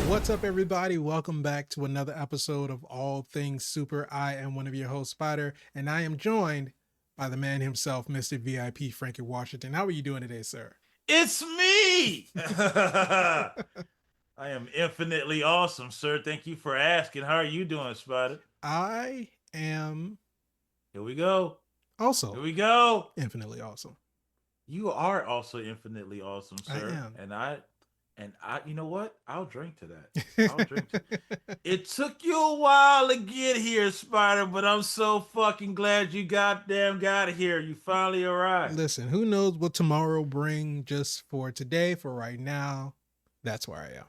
What's up, everybody? Welcome back to another episode of All Things Super. I am one of your hosts, Spider, and I am joined by the man himself, Mr. VIP Frankie Washington. How are you doing today, sir? It's me. I am infinitely awesome, sir. Thank you for asking. How are you doing, Spider? I am Here we go. Here also we go. infinitely awesome. You are also infinitely awesome, I sir. am. And I, you know what? I'll drink to that. I'll drink to. It took you a while to get here, Spider, but I'm so fucking glad you goddamn got here. You finally arrived. Listen, who knows what tomorrow will bring? Just for today, for right now, that's where I am.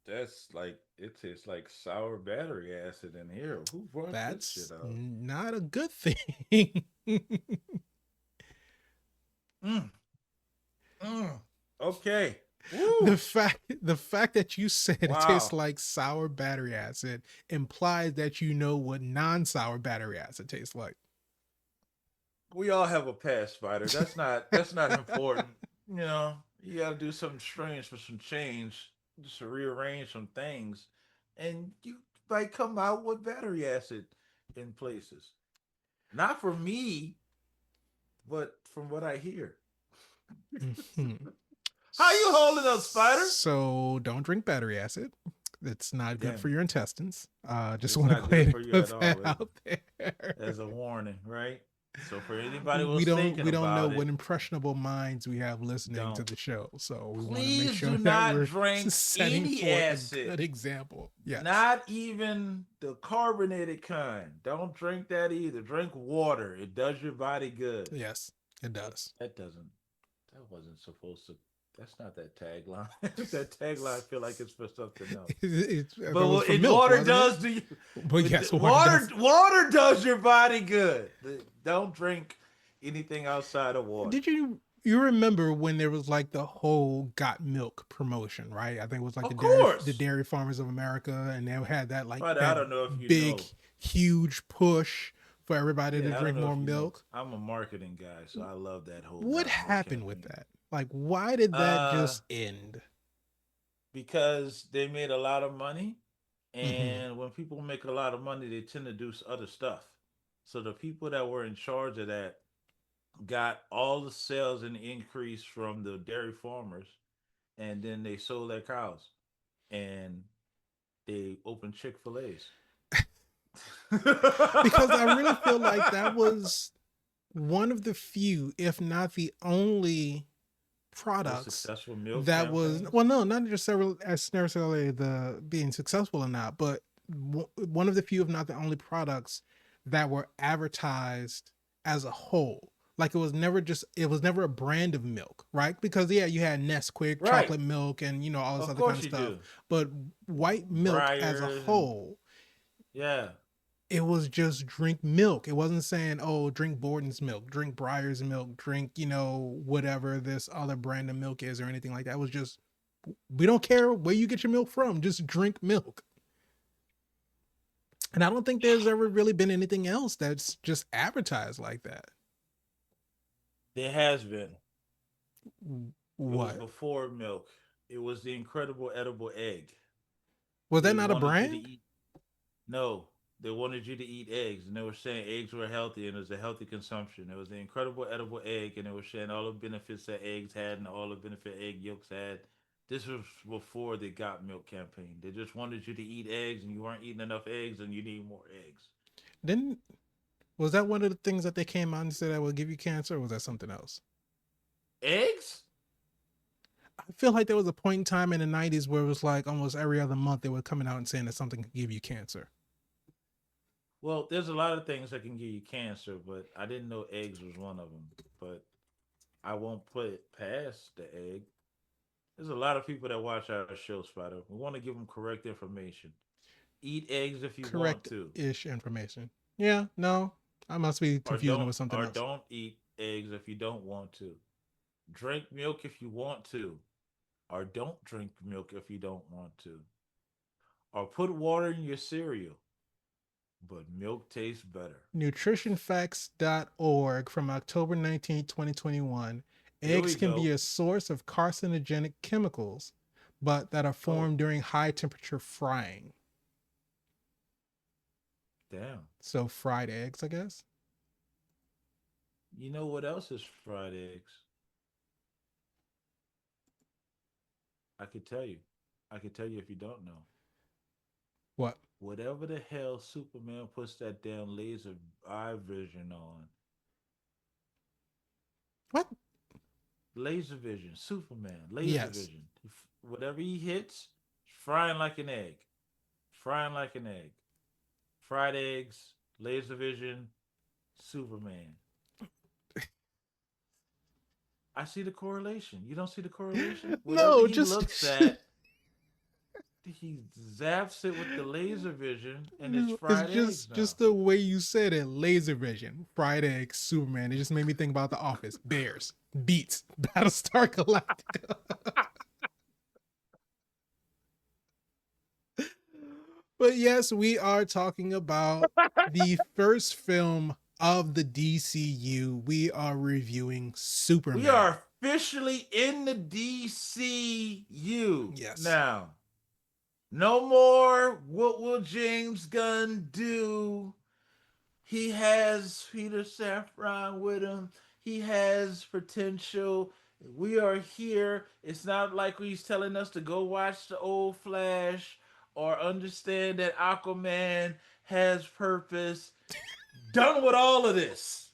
That's like it tastes like sour battery acid in here. Who brought this That's shit out? not a good thing. Mm, mm. Okay. the Woo. fact that you said it tastes Wow. like sour battery acid implies that you know what non-sour battery acid tastes like. We all have a past, Spider. That's not important. You know, you gotta do something strange for some change, just to rearrange some things, and you might come out with battery acid in places. Not for me, but from what I hear. Mhm. How you holding up, Spider? So don't drink battery acid. It's not good Damn for it. your intestines. Just It's want to not go good ahead for and you at put that all, is out it? there. As a warning, right? So for anybody who we was don't thinking we don't know about what it, impressionable minds we have listening to don't. the show, so we want to make Please sure do that not we're drink setting any forth a acid. good example. Yes. Not even the carbonated kind. Don't drink that either. Drink water. It does your body good. Yes, it That does. that doesn't that wasn't supposed to that's not that tagline. That tagline I feel like it's for something else. That But was what for it milk, water wasn't it? does to you But yes, water water does. water does your body good. Don't drink anything outside of water. Did you remember when there was like the whole got milk promotion, right? I think it was like Of the course. Dairy Farmers of America, and they had that like But I that don't know if you big know. huge push for everybody to Yeah, I don't drink know more if you know. milk. I'm a marketing guy, so I love that whole What got milk happened with campaign. that? Like, why did that Uh just end? because they made a lot of money, Hmm. and when people make a lot of money they tend to do other stuff. So the people that were in charge of that got all the sales and increase from the dairy farmers, and then they sold their cows and they opened Chick-fil-A's. Because I really feel like that was one of the few, if not the only Most products successful milk that was, campaigns. well, no, not necessarily as necessarily the being successful or not, but one of the few, if not the only products that were advertised as a whole. Like it was never a brand of milk, right? Because yeah, you had Nesquik, Right. chocolate milk, and all this Of other kind course of you stuff. do. But white milk as a Briars and whole, yeah. it was just drink milk. It wasn't saying, oh, drink Borden's milk, drink Breyer's milk, drink, whatever this other brand of milk is or anything like that. It was just, we don't care where you get your milk from, just drink milk. And I don't think there's ever really been anything else that's just advertised like that. There has been. It was What? before milk. It was the incredible edible egg. Was that They not a wanted you to brand? eat. No, they wanted you to eat eggs, and they were saying eggs were healthy and it was a healthy consumption. It was the incredible edible egg, and they were saying all the benefits that eggs had and all the benefit egg yolks had. This was before the Got Milk campaign. They just wanted you to eat eggs, and you weren't eating enough eggs, and you need more eggs. Didn't, was that one of the things that they came out and said that will give you cancer, or was that something else? Eggs? I feel like there was a point in time in the 90s where it was like almost every other month they were coming out and saying that something could give you cancer. Well, there's a lot of things that can give you cancer, but I didn't know eggs was one of them. But I won't put it past the egg. There's a lot of people that watch our show, Spider. We want to give them correct information. Eat eggs if you want Correct to, ish information. Yeah, no, I must be confusing it with something or else. don't eat eggs if you don't want to. Drink milk if you want to, or don't drink milk if you don't want to. Or put water in your cereal, but milk tastes better. Nutritionfacts.org from October 19th, 2021. Here Eggs we can be go. a source of carcinogenic chemicals, but that are Oh, formed during high temperature frying. damn. So fried eggs, I guess. You know what else is fried eggs? I could tell you. I could tell you if you don't know. What? Whatever the hell Superman puts that damn laser eye vision on. What? Laser vision, Superman, laser Yes. vision. Whatever he hits, frying like an egg. Frying like an egg. Fried eggs, laser vision, Superman. I see the correlation. You don't see the correlation? Whatever No, he just looks at, he zaps it with the laser vision, and it's it's fried eggs just now. the way you said it. Laser vision, fried egg, Superman. It just made me think about The Office, Bears, Beats, Battlestar Galactica. But yes, we are talking about the first film of the DCU. We are reviewing We Superman. are officially in the DCU Yes. now. No more what will James Gunn do? He has Peter Safran with him. He has potential. We are here. It's not like he's telling us to go watch the old Flash or understand that Aquaman has purpose. Done with all of this.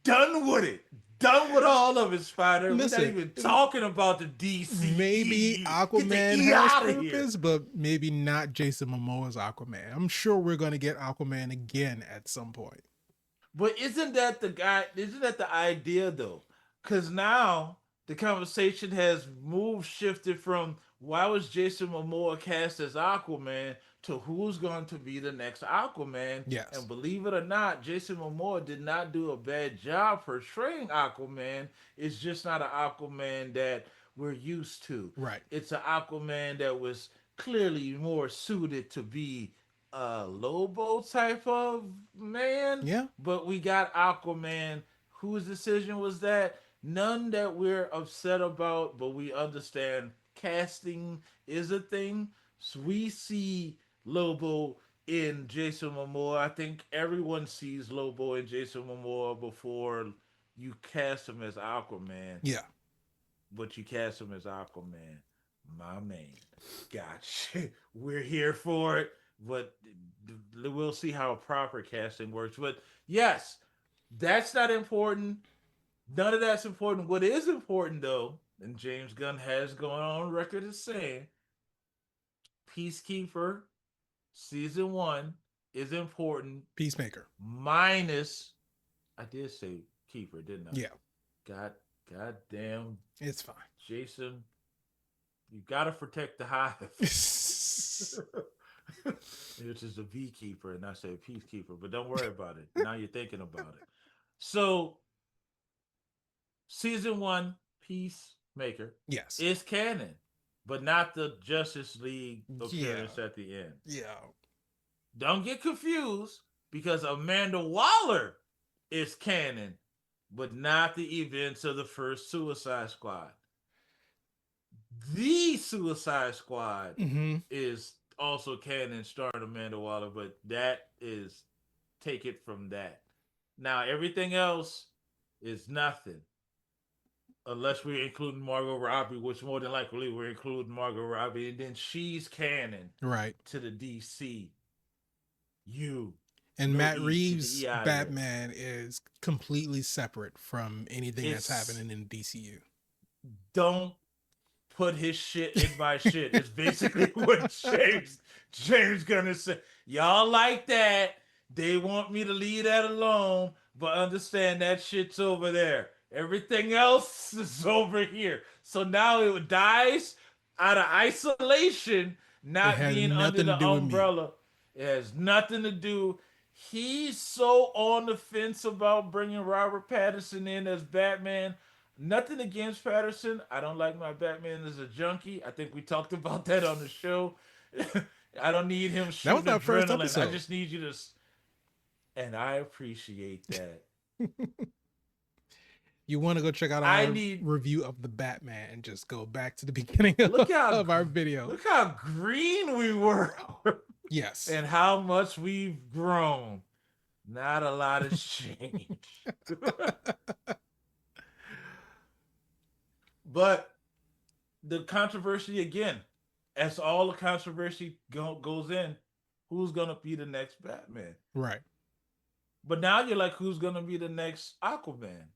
Done with it. Done with all of it, Spider. We're not Listen, even talking about the maybe DCEU. Get the Aquaman E has out of here. purpose, but maybe not Jason Momoa's Aquaman. I'm sure we're going to get Aquaman again at some point. But isn't that the guy? Isn't that the idea though? Because now the conversation has moved, shifted from why was Jason Momoa cast as Aquaman to who's going to be the next Aquaman. And Yes. believe it or not, Jason Momoa did not do a bad job portraying Aquaman. It's just not an Aquaman that we're used to. Right. It's an Aquaman that was clearly more suited to be a Lobo type of man, Yeah. but we got Aquaman. Whose decision was that? None that we're upset about, but we understand casting is a thing. So we see Lobo in Jason Momoa. I think everyone sees Lobo in Jason Momoa before you cast him as Aquaman, Yeah. but you cast him as Aquaman. My man. Gotcha. We're here for it, but we'll see how proper casting works. But yes, that's not important. None of that's important. What is important, though, and James Gunn has gone on record as saying, Peacekeeper season one is important, Peacemaker. minus, I did say keeper, didn't I? Yeah. God, goddamn, It's fine. Jason, you gotta protect the hive. Which is a beekeeper, and I say peacekeeper, but don't worry about it. Now you're thinking about it. So, season one, Peacemaker, Yes. is canon, but not the Justice League Yeah. appearance at the end. Yeah. Don't get confused because Amanda Waller is canon, but not the events of the first Suicide Squad. The Suicide Squad Mm-hmm. is also canon starring Amanda Waller, but that is take it from that. Now everything else is nothing. Unless we're including Margot Robbie, which more than likely we're including Margot Robbie, and then she's canon Right. to the DC. You. And No Matt E. Get the Reeves' E out of there. Batman is completely separate from anything that's It's happening in DCU. don't put his shit in my shit. It's basically what James gonna say. Y'all like that? They want me to leave that alone, but understand that shit's over there. Everything else is over here. So now it dies out of isolation, It not has being under nothing to the do with me. umbrella. It has nothing to do. He's so on the fence about bringing Robert Pattinson in as Batman. Nothing against Patterson. I don't like my Batman as a junkie. I think we talked about that on the show. I don't need him That was shooting our first adrenaline. I episode. just need you to. And I appreciate that. You want to go check out I our need review of the Batman and just go back to the beginning look how of our video. look how green we were, Yes. and how much we've grown. Not a lot has changed. But the controversy again, as all the controversy goes in, who's gonna be the next Batman? Right. But now you're like, who's gonna be the next Aquaman?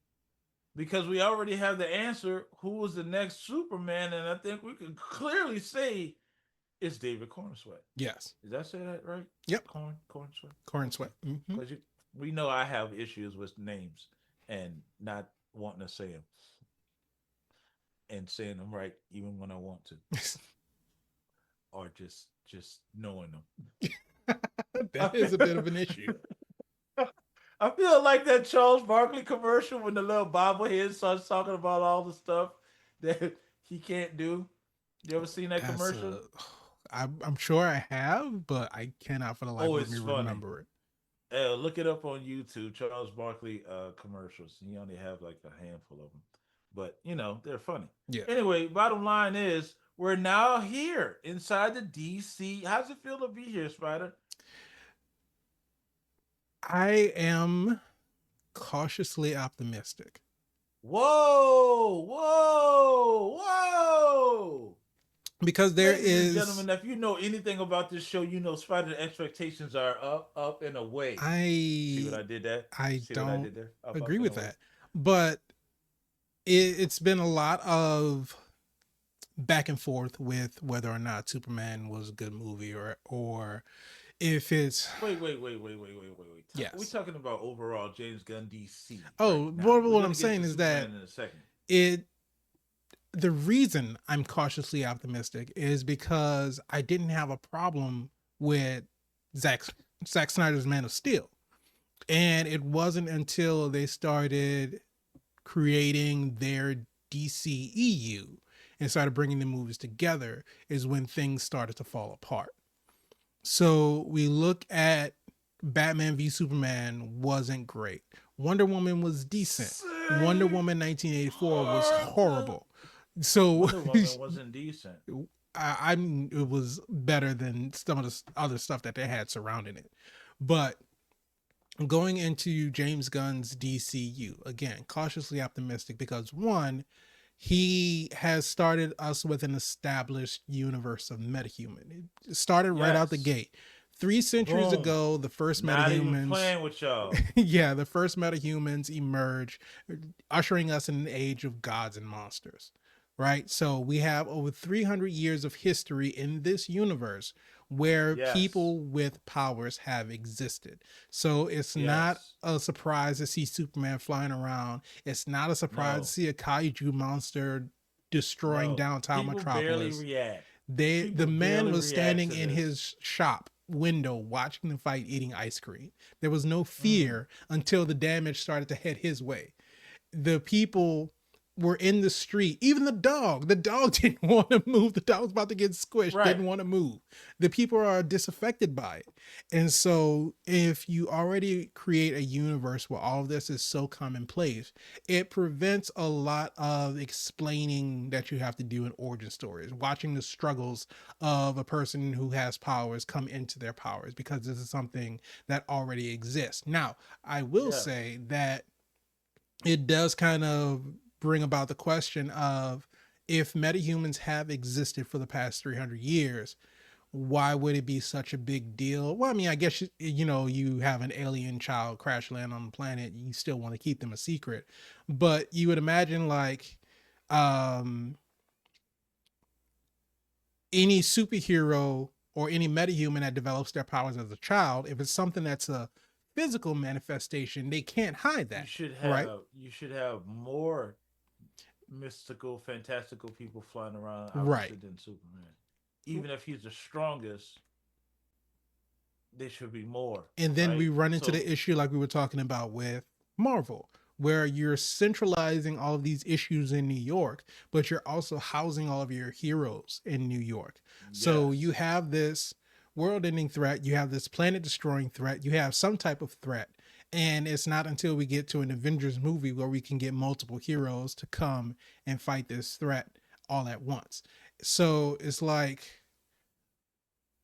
Because we already have the answer. Who was the next Superman? And I think we can clearly say it's David Cornsweat. Yes. Did I say that right? Yep. Cornsweat. Corn Okay. sweat. Mm-hmm. Because we know I have issues with names and not wanting to say them and saying them right even when I want to, or just knowing them. That is a bit of an issue. I feel like that Charles Barkley commercial when the little bobblehead starts talking about all the stuff that he can't do. You ever seen that That's commercial? a. I'm sure I have, but I cannot for the life Oh, of me it's funny. remember it. Look it up on YouTube. Charles Barkley commercials. He only have like a handful of them, but they're funny. Yeah. Anyway, bottom line is we're now here inside the DC. How's it feel to be here, Spider? I am cautiously optimistic Whoa, whoa, whoa! because there Ladies and is gentlemen, if you know anything about this show, you know Spider expectations are up, up and away. See what I I did there? I See what I don't did there? Up agree and with away. that. But it's been a lot of back and forth with whether or not Superman was a good movie or if it's Wait. We're yes. talking about overall James Gunn DC right Oh, now. We're what gonna I'm get saying to is that Superman in a second. it the reason I'm cautiously optimistic is because I didn't have a problem with Zack Zack Snyder's Man of Steel. And it wasn't until they started creating their DCEU and started bringing the movies together is when things started to fall apart. So we look at Batman v Superman wasn't great. Wonder Woman was decent. Wonder Say Woman 1984 was Martha. horrible. So Wonder Woman wasn't decent. I mean, it was better than some of the other stuff that they had surrounding it. But going into James Gunn's DCU, again, cautiously optimistic because one, he has started us with an established universe of metahuman. It started right out the Yes. gate. 3 centuries Boom. ago, the first Not even metahumans, playing with y'all. yeah, the first metahumans emerge, ushering us in an age of gods and monsters. Right? So we have over 300 years of history in this universe where Yes. people with powers have existed. So it's not Yes. a surprise to see Superman flying around. It's not a surprise to No. see a kaiju monster destroying No. downtown People barely Metropolis. react. The People man barely was react standing to in this. his shop window watching the fight eating ice cream. There was no Mm. fear until the damage started to head his way. The people were in the street. Even the dog didn't want to move. The dog was about to get squished, Right. didn't want to move. The people are disaffected by it. And so if you already create a universe where all of this is so commonplace, it prevents a lot of explaining that you have to do in origin stories, watching the struggles of a person who has powers come into their powers, because this is something that already exists. Now, I will Yes. say that it does kind of bring about the question of, if metahumans have existed for the past 300 years, why would it be such a big deal? Well, I mean, I guess you have an alien child crash land on the planet, you still want to keep them a secret, but you would imagine like um any superhero or any metahuman that develops their powers as a child, if it's something that's a physical manifestation, they can't hide You that, should right? have you should have more mystical, fantastical people flying around, Right. obviously, than Superman. Even if he's the strongest, there should be more, And then we right? run into So the issue like we were talking about with Marvel, where you're centralizing all of these issues in New York, but you're also housing all of your heroes in New York. So you yes, have this world ending threat, you have this planet destroying threat, you have some type of threat. And it's not until we get to an Avengers movie where we can get multiple heroes to come and fight this threat all at once. So it's like,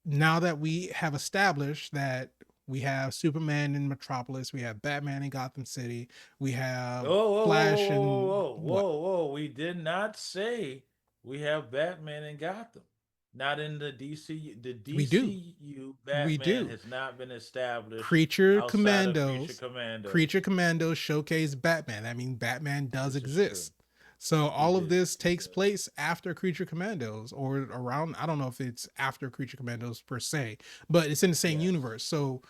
now that we have established that we have Superman in Metropolis, we have Batman in Gotham City, we have Whoa, whoa, whoa, Flash whoa, whoa, and whoa, what? whoa, whoa! We did not say we have Batman in Gotham. Not in the DC. The We do. DCU We Batman do. has not been established Creature outside of Creature Commandos, Commandos. Creature Commandos showcase Batman. I mean, Batman does This is true. exist. So He all of did. this He takes does. place after Creature Commandos or around. I don't know if it's after Creature Commandos per se, but it's in the same Yes, universe. So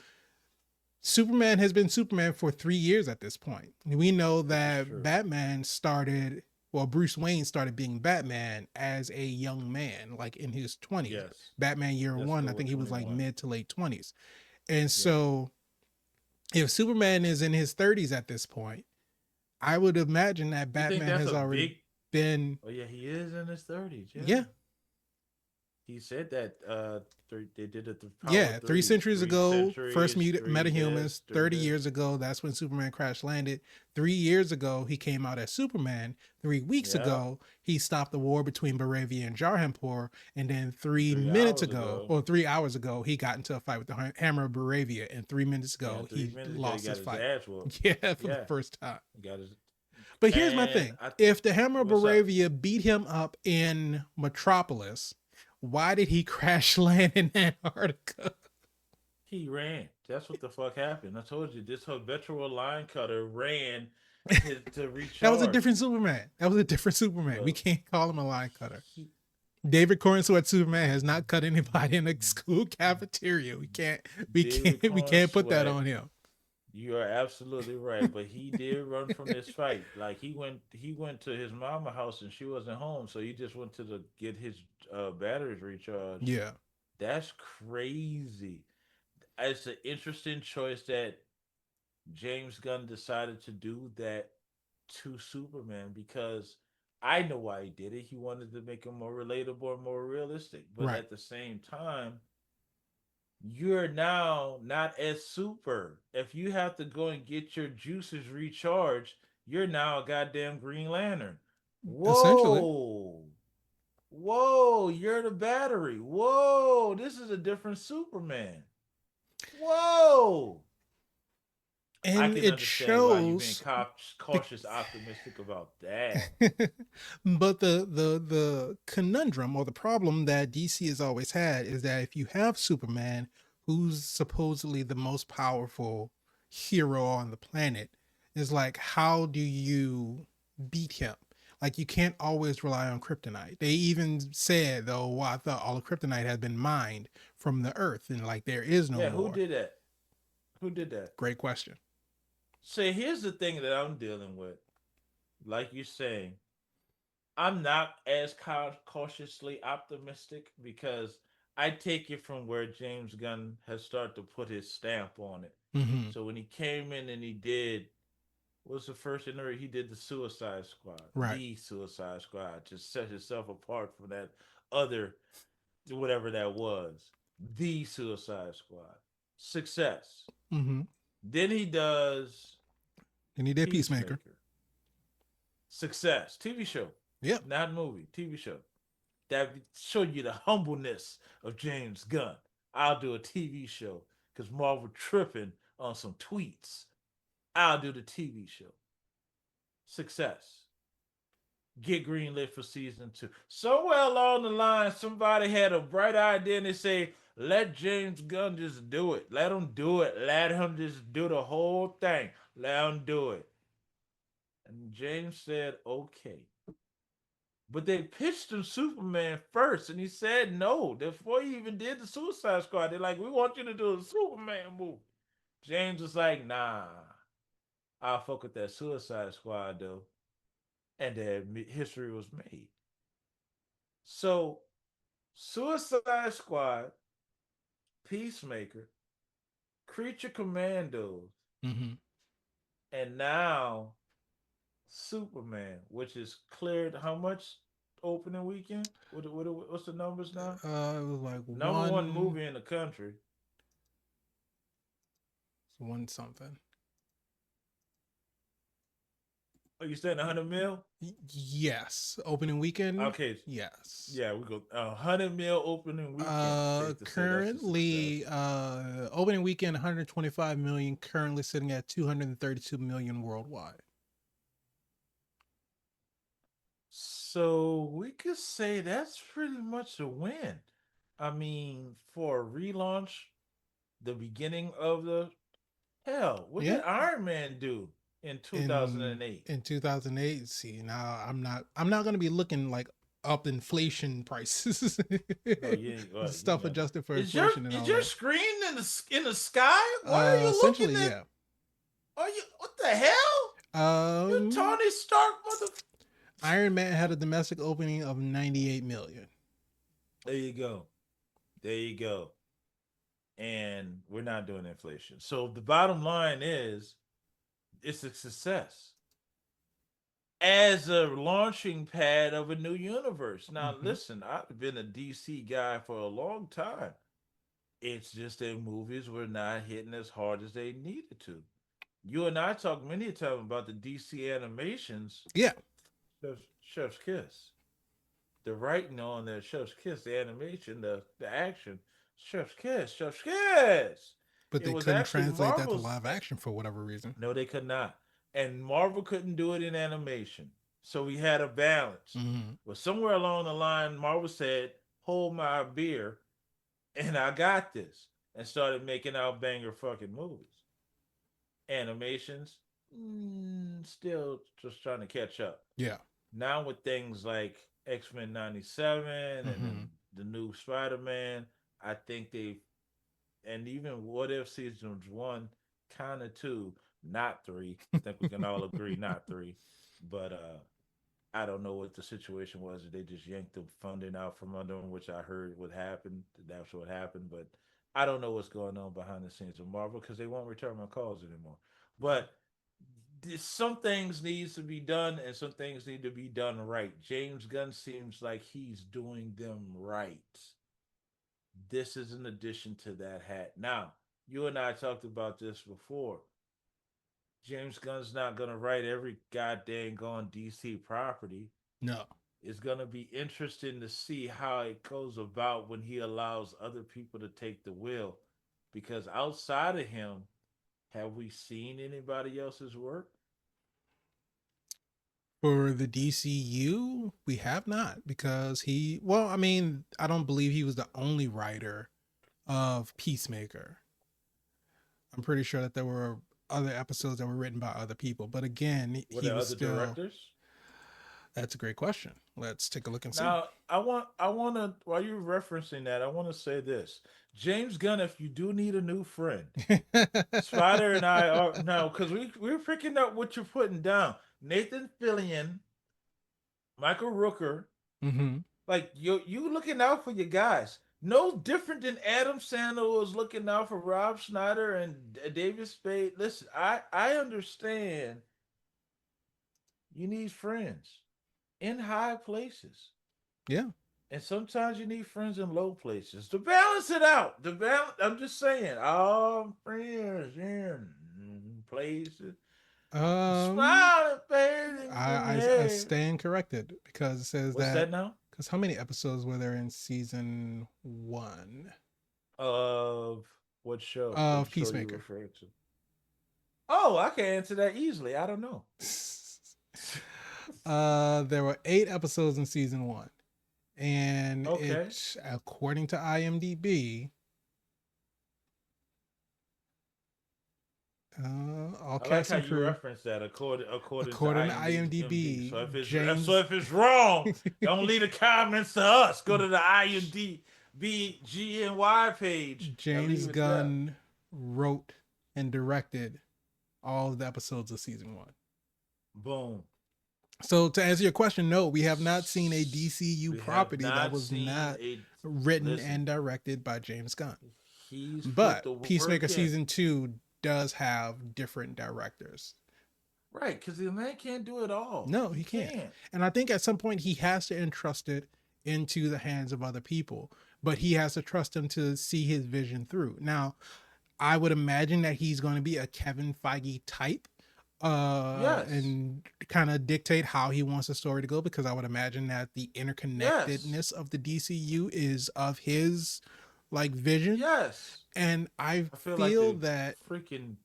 Superman has been Superman for 3 years at this point. We know this is that true. Batman started, well, Bruce Wayne started being Batman as a young man, like in his 20s. Yes, Batman year let's one, go I with think he was like 21. mid to late 20s. And Yeah. so if Superman is in his 30s at this point, I would imagine that You think Batman that's has a already big? been, Oh yeah, he is in his 30s. Yeah, yeah, he said that. They did it the power yeah, three three, centuries three ago, first centuries, three this, metahumans. three 30 this. years ago, that's when Superman crash landed. 3 years ago, he came out as Superman. 3 weeks Yeah, ago, he stopped the war between Baravia and Jarhanpur. And then three three minutes hours ago, ago. or 3 hours ago, he got into a fight with the Hammer of Baravia. And 3 minutes Yeah, ago, three he minutes ago he lost got his his fight. ass whooped. Yeah, for the Yeah, first time. he got his. But here's my And thing: I, if the Hammer of what's up? Baravia beat him up in Metropolis, why did he crash land in Antarctica? He ran. That's what the fuck happened. I told you this habitual line cutter ran to That was a recharge. different Superman. That was a different Superman. We Well, can't call him a line cutter. he David Cornsweat Superman has not cut anybody in a school cafeteria. We can't. We David can't. We Corn can't put that Sweat. on him. You are absolutely right, but he did run from this fight. Like he went to his mama house and she wasn't home, so he just went to the get his batteries recharged. Yeah. That's crazy. It's an interesting choice that James Gunn decided to do that to Superman because I know why he did it. He wanted to make him more relatable and more realistic. But Right. at the same time, you're now not as super. If you have to go and get your juices recharged, you're now a goddamn Green Lantern. Essentially. Whoa. Whoa, you're the battery. Whoa, this is a different Superman. Whoa. I And can it understand why you being shows. cautious, optimistic about that. But the conundrum or the problem that DC has always had is that if you have Superman, who's supposedly the most powerful hero on the planet, is like, how do you beat him? Like, you can't always rely on kryptonite. They even said, though, well, I thought all of kryptonite had been mined from the earth and like there is no Yeah, who more. did that? Who did that? Great question. See, here's the thing that I'm dealing with. Like you're saying, I'm not as cautiously optimistic because I take it from where James Gunn has started to put his stamp on it. Mm-hmm. So when he came in and he did, what was the first interview? He did the Suicide Squad, Right. the Suicide Squad, to set himself apart from that other, whatever that was, the Suicide Squad. Success. Mm-hmm. Then he does And he did Peacemaker. Peacemaker. Success. TV show, Yep. not movie, TV show. That show you the humbleness of James Gunn. I'll do a TV show because Marvel tripping on some tweets. I'll do the TV show. Success. Get greenlit for season 2. Somewhere along the line, somebody had a bright idea and they say, let James Gunn just do it. Let him do it. Let him just do the whole thing. Let him do it. And James said, okay. But they pitched him Superman first, and he said no. Before he even did the Suicide Squad, they're like, we want you to do a Superman movie. James was like, nah, I'll fuck with that Suicide Squad though. And then history was made. So, Suicide Squad, Peacemaker, Creature Commandos, Mm-hmm. and now Superman, which is cleared how much opening weekend? What's the numbers now? It was like Number one movie in the country. one something. Are you saying 100 mil? Yes, opening weekend. Okay, Yes. yeah, we go 100 mil opening weekend. Safe to say that's a success. Currently, opening weekend 125 million. Currently sitting at 232 million worldwide. So we could say that's pretty much a win. I mean, for a relaunch, the beginning of the hell, what did Yeah. Iron Man do in in 2008? in 2008. See, now I'm not going to be looking like up inflation prices. No, you ain't. You Stuff got. adjusted for Is your inflation and is all your that. screen in the sky? Why are you Essentially, looking at? yeah. Are you what the hell? You um Tony Stark, mother. Iron Man had a domestic opening of 98 million. There you go. There you go. And we're not doing inflation. So the bottom line is, it's a success as a launching pad of a new universe. Now, Hmm. listen, I've been a DC guy for a long time. It's just that movies were not hitting as hard as they needed to. You and I talked many times about the DC animations. Yeah, Chef's Kiss. The writing on the Chef's Kiss, the animation, the action. Chef's Kiss, Chef's Kiss. but It they was couldn't actually translate that to Marvel's. live action for whatever reason. No, they could not. And Marvel couldn't do it in animation. So we had a balance. Hmm. But somewhere along the line, Marvel said, hold my beer, and I got this. And started making out banger fucking movies. Animations, still just trying to catch up. Yeah. Now with things like X-Men 97 and then Hmm. the new Spider-Man, I think they, and even What If seasons one, kind of two, not three. I think we can all agree not three. But I don't know what the situation was. They just yanked the funding out from under them, which I heard would happen. That's what happened. But I don't know what's going on behind the scenes of Marvel because they won't return my calls anymore. But some things needs to be done and some things need to be done right. James Gunn seems like he's doing them right. This is an addition to that hat. Now, you and I talked about this before. James Gunn's not gonna write every goddamn gone DC property. No. It's gonna be interesting to see how it goes about when he allows other people to take the wheel. Because outside of him, have we seen anybody else's work? For the DCU, we have not because well, I mean, I don't believe he was the only writer of Peacemaker. I'm pretty sure that there were other episodes that were written by other people, but again, Were he there was other still. directors? That's a great question. Let's take a look and see. Now, I want to, while you're referencing that, I want to say this. James Gunn, if you do need a new friend, Spider and I are now because we're picking up what you're putting down. Nathan Fillion, Michael Rooker, Hmm. like you looking out for your guys. No different than Adam Sandler was looking out for Rob Schneider and David Spade. Listen, I understand you need friends in high places. Yeah. And sometimes you need friends in low places to balance it out. To balance, I'm just saying, all friends in places. Um, Smiling faces in I there. stand corrected because it says What's that that now? because how many episodes were there in season one Of what show? What of show you Peacemaker? referring to? Oh, I can answer that easily. I don't know. There were 8 episodes in season one, and Okay. it, according to IMDb, all I like cast how and you crew, reference that according to according to IMDb. IMDb, So James if it's wrong, don't leave the comments to us. Go to the IMDb GNY page and James leave it there. Gunn wrote and directed all of the episodes of season one. Boom. So to answer your question, no, we have not seen a DCU We have property that not was seen not a. written Listen, and directed by James Gunn. he's put But the Peacemaker work in. season two does have different directors. Right, because the man can't do it all. No, He he can't. can't. And I think at some point he has to entrust it into the hands of other people, but he has to trust them to see his vision through. Now, I would imagine that he's going to be a Kevin Feige type Yes. and kind of dictate how he wants the story to go, because I would imagine that the Yes. interconnectedness of the DCU is of his like vision. Yes. And I I feel like feel the that freaking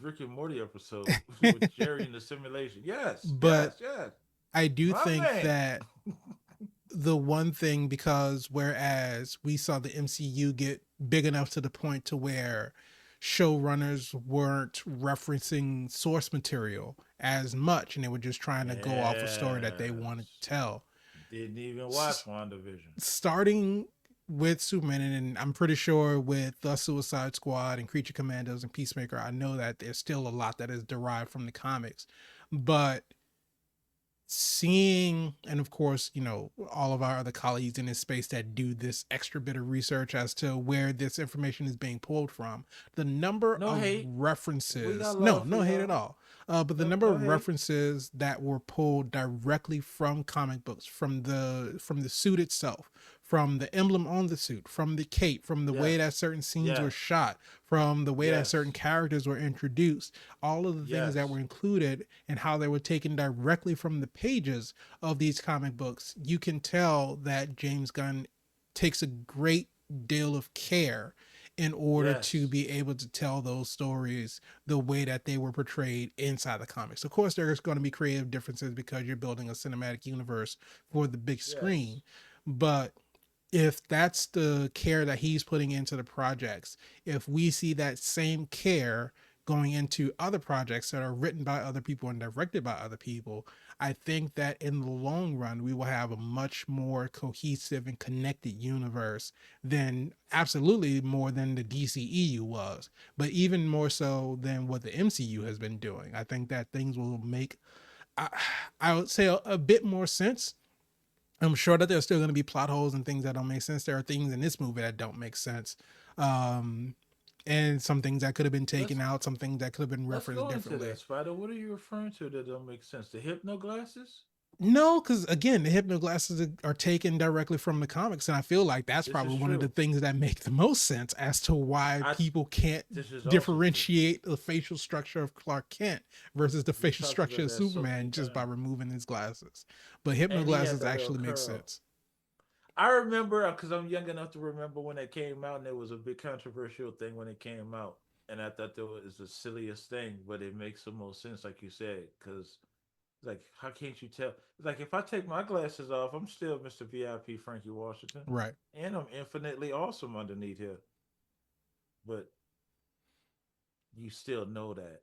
Rick and Morty episode with Jerry in the simulation. Yes. but Yes. Yes. I do My think man. that the one thing, because whereas we saw the MCU get big enough to the point to where showrunners weren't referencing source material as much and they were just trying to go off a story that they wanted Yes. to tell. Didn't even watch WandaVision. Starting with Superman, and I'm pretty sure with the Suicide Squad and Creature Commandos and Peacemaker, I know that there's still a lot that is derived from the comics. But seeing, and of course, all of our other colleagues in this space that do this extra bit of research as to where this information is being pulled from, the number No of hate. We references, got no, love for no hate at y'all. all, but the No, number no of hate. references that were pulled directly from comic books, from the suit itself, from the emblem on the suit, from the cape, from the way that Yes. certain scenes were Yes. shot, from the way that certain Yes. characters were introduced, all of the things that Yes. were included and how they were taken directly from the pages of these comic books, you can tell that James Gunn takes a great deal of care in order to Yes. be able to tell those stories the way that they were portrayed inside the comics. Of course, there's going to be creative differences because you're building a cinematic universe for the big Yes. screen, but if that's the care that he's putting into the projects, if we see that same care going into other projects that are written by other people and directed by other people, I think that in the long run, we will have a much more cohesive and connected universe than, absolutely more than the DCEU was, but even more so than what the MCU has been doing. I think that things will make, I, I would say, a bit more sense. I'm sure that there's still going to be plot holes and things that don't make sense. There are things in this movie that don't make sense. Um, and some things that could have been taken Let's out, some things that could have been let's referenced go into that, differently. Spider. What are you referring to that don't make sense? The hypno glasses? No, because again, the hypno glasses are taken directly from the comics, and I feel like that's This is probably one of the true. things that make the most sense as to why I people can't this is also true. differentiate the facial structure of Clark Kent versus the We facial talked structure about of that so many Superman just by times. removing his glasses. But hypno And he had glasses the little actually make curl. sense. I remember because I'm young enough to remember when it came out, and it was a big controversial thing when it came out. And I thought that was the silliest thing, but it makes the most sense, like you said, because like, how can't you tell? It's like if I take my glasses off, I'm still Mr. VIP Frankie Washington, Right. and I'm infinitely awesome underneath here. But you still know that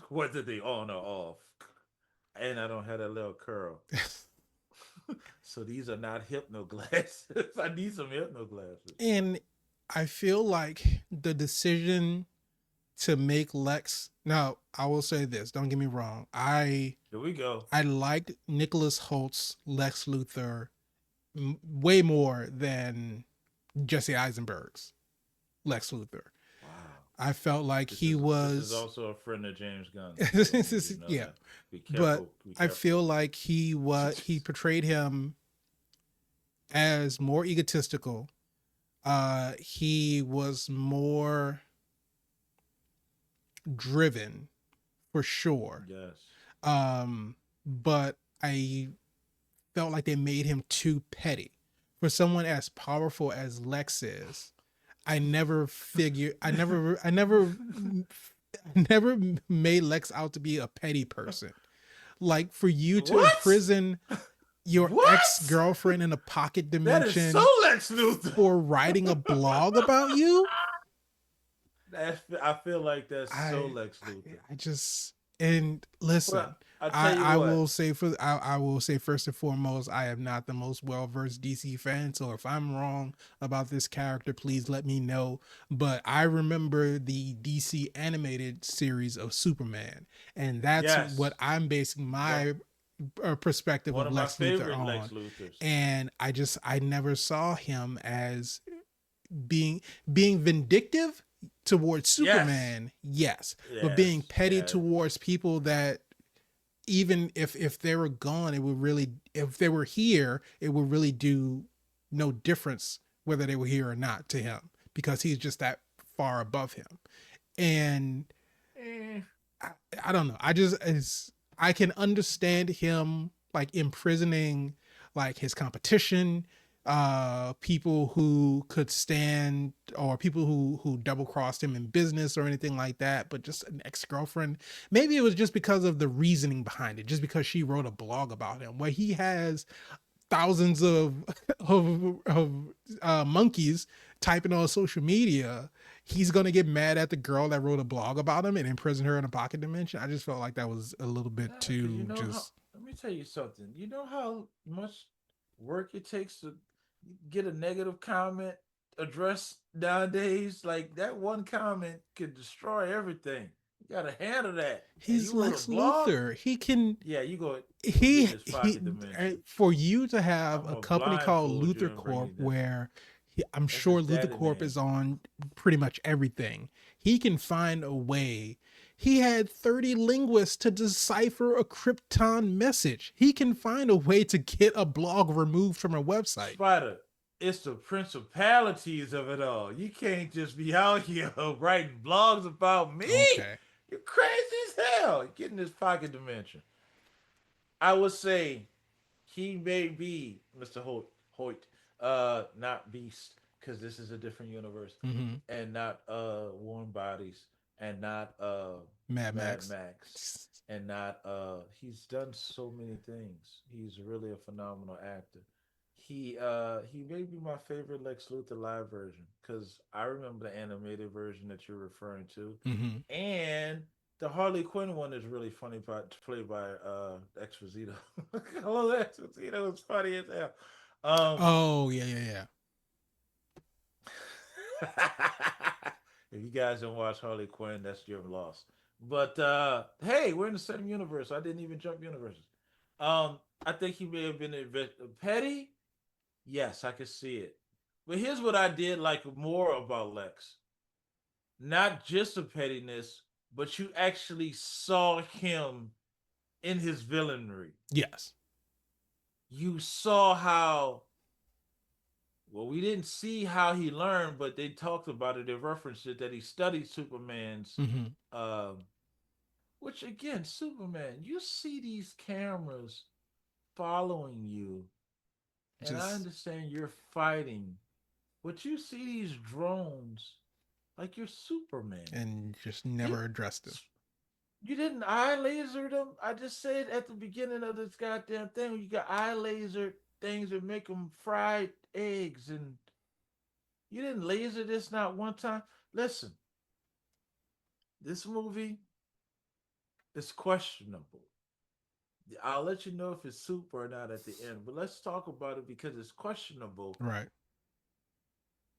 whether they on or off. And I don't have that little curl. So these are not hypno glasses. I need some hypno glasses. And I feel like the decision to make Lex, now I will say this, don't get me wrong. Here we go. I liked Nicholas Holt's Lex Luthor way more than Jesse Eisenberg's Lex Luthor. Wow. I felt like he This is was also a friend of James Gunn, so you know yeah, that. Be but careful. Be I careful feel with like he that. portrayed him as more egotistical. He was more driven for sure. Yes. But I felt like they made him too petty. For someone as powerful as Lex is, I never made Lex out to be a petty person. Like for you to What? imprison your ex What? girlfriend in a pocket That is so dimension Lex Luthor. for writing a blog about you, I feel like that's so I, Lex Luthor. I just, and Well, listen, I tell you I what. will say I will say first and foremost, I am not the most well versed DC fan, so if I'm wrong about this character, please let me know. But I remember the DC animated series of Superman, and that's what Yes, I'm basing one my perspective one of of my Lex Luthor favorite Lex on. Luthors. And I never saw him as being vindictive towards Yes, Superman, yes, but being yes, petty yes. towards people that, even if they were gone, it would really, if they were here, it would really do no difference whether they were here or not to him, because he's just that far above him. And Eh. I, I don't know. I can understand him like imprisoning like his competition, people who could stand or people who double crossed him in business or anything like that, but just an ex-girlfriend. Maybe it was just because of the reasoning behind it, just because she wrote a blog about him where he has thousands of monkeys typing on social media. He's gonna get mad at the girl that wrote a blog about him and imprison her in a pocket dimension. I just felt like that was a little bit Nah, because you too know how. just Let me tell you something. You know how much work it takes to get a negative comment addressed nowadays. Like that one comment could destroy everything. You gotta handle that. And he's you wrote a Lex blog. Luthor. He can Yeah, you go get in he this pocket dimension. for you to have I'm a gonna company called blindfold you Luthor and bring Corp you this. where I'm That's sure his Luthor daddy Corp name. is on pretty much everything. He can find a way. He had 30 linguists to decipher a Krypton message. He can find a way to get a blog removed from a website. Spider, it's the principalities of it all. You can't just be out here writing blogs about me. Okay. You're crazy as hell. Get in this pocket dimension. I would say he may be Mr. Hoyt, not Beast, because this is a different universe, Mm-hmm. and not Warm Bodies, and not Mad Mad Max. Max, and not he's done so many things. He's really a phenomenal actor. He may be my favorite Lex Luthor live version because I remember the animated version that you're referring to, Mm-hmm. and the Harley Quinn one is really funny, played by Exposito. Hello, Exposito was funny as hell. Um, Oh yeah, yeah, yeah. if you guys don't watch Harley Quinn, that's your loss. But hey, we're in the same universe. I didn't even jump universes. I think he may have been a bit petty. Yes, I could see it. But here's what I did like more about Lex. Not just a pettiness, but you actually saw him in his villainry. Yes. You saw how, well, we didn't see how he learned, but they talked about it. They referenced it that he studied Superman's, Mm-hmm. um, which again, Superman, you see these cameras following you, and I Just understand you're fighting, but you see these drones like you're Superman. and just You never addressed him. you didn't eye laser them. I just said at the beginning of this goddamn thing, you got eye laser things that make them fried eggs, and you didn't laser this not one time. Listen, this movie is questionable. I'll let you know if it's super or not at the end, but let's talk about it because it's questionable. Right.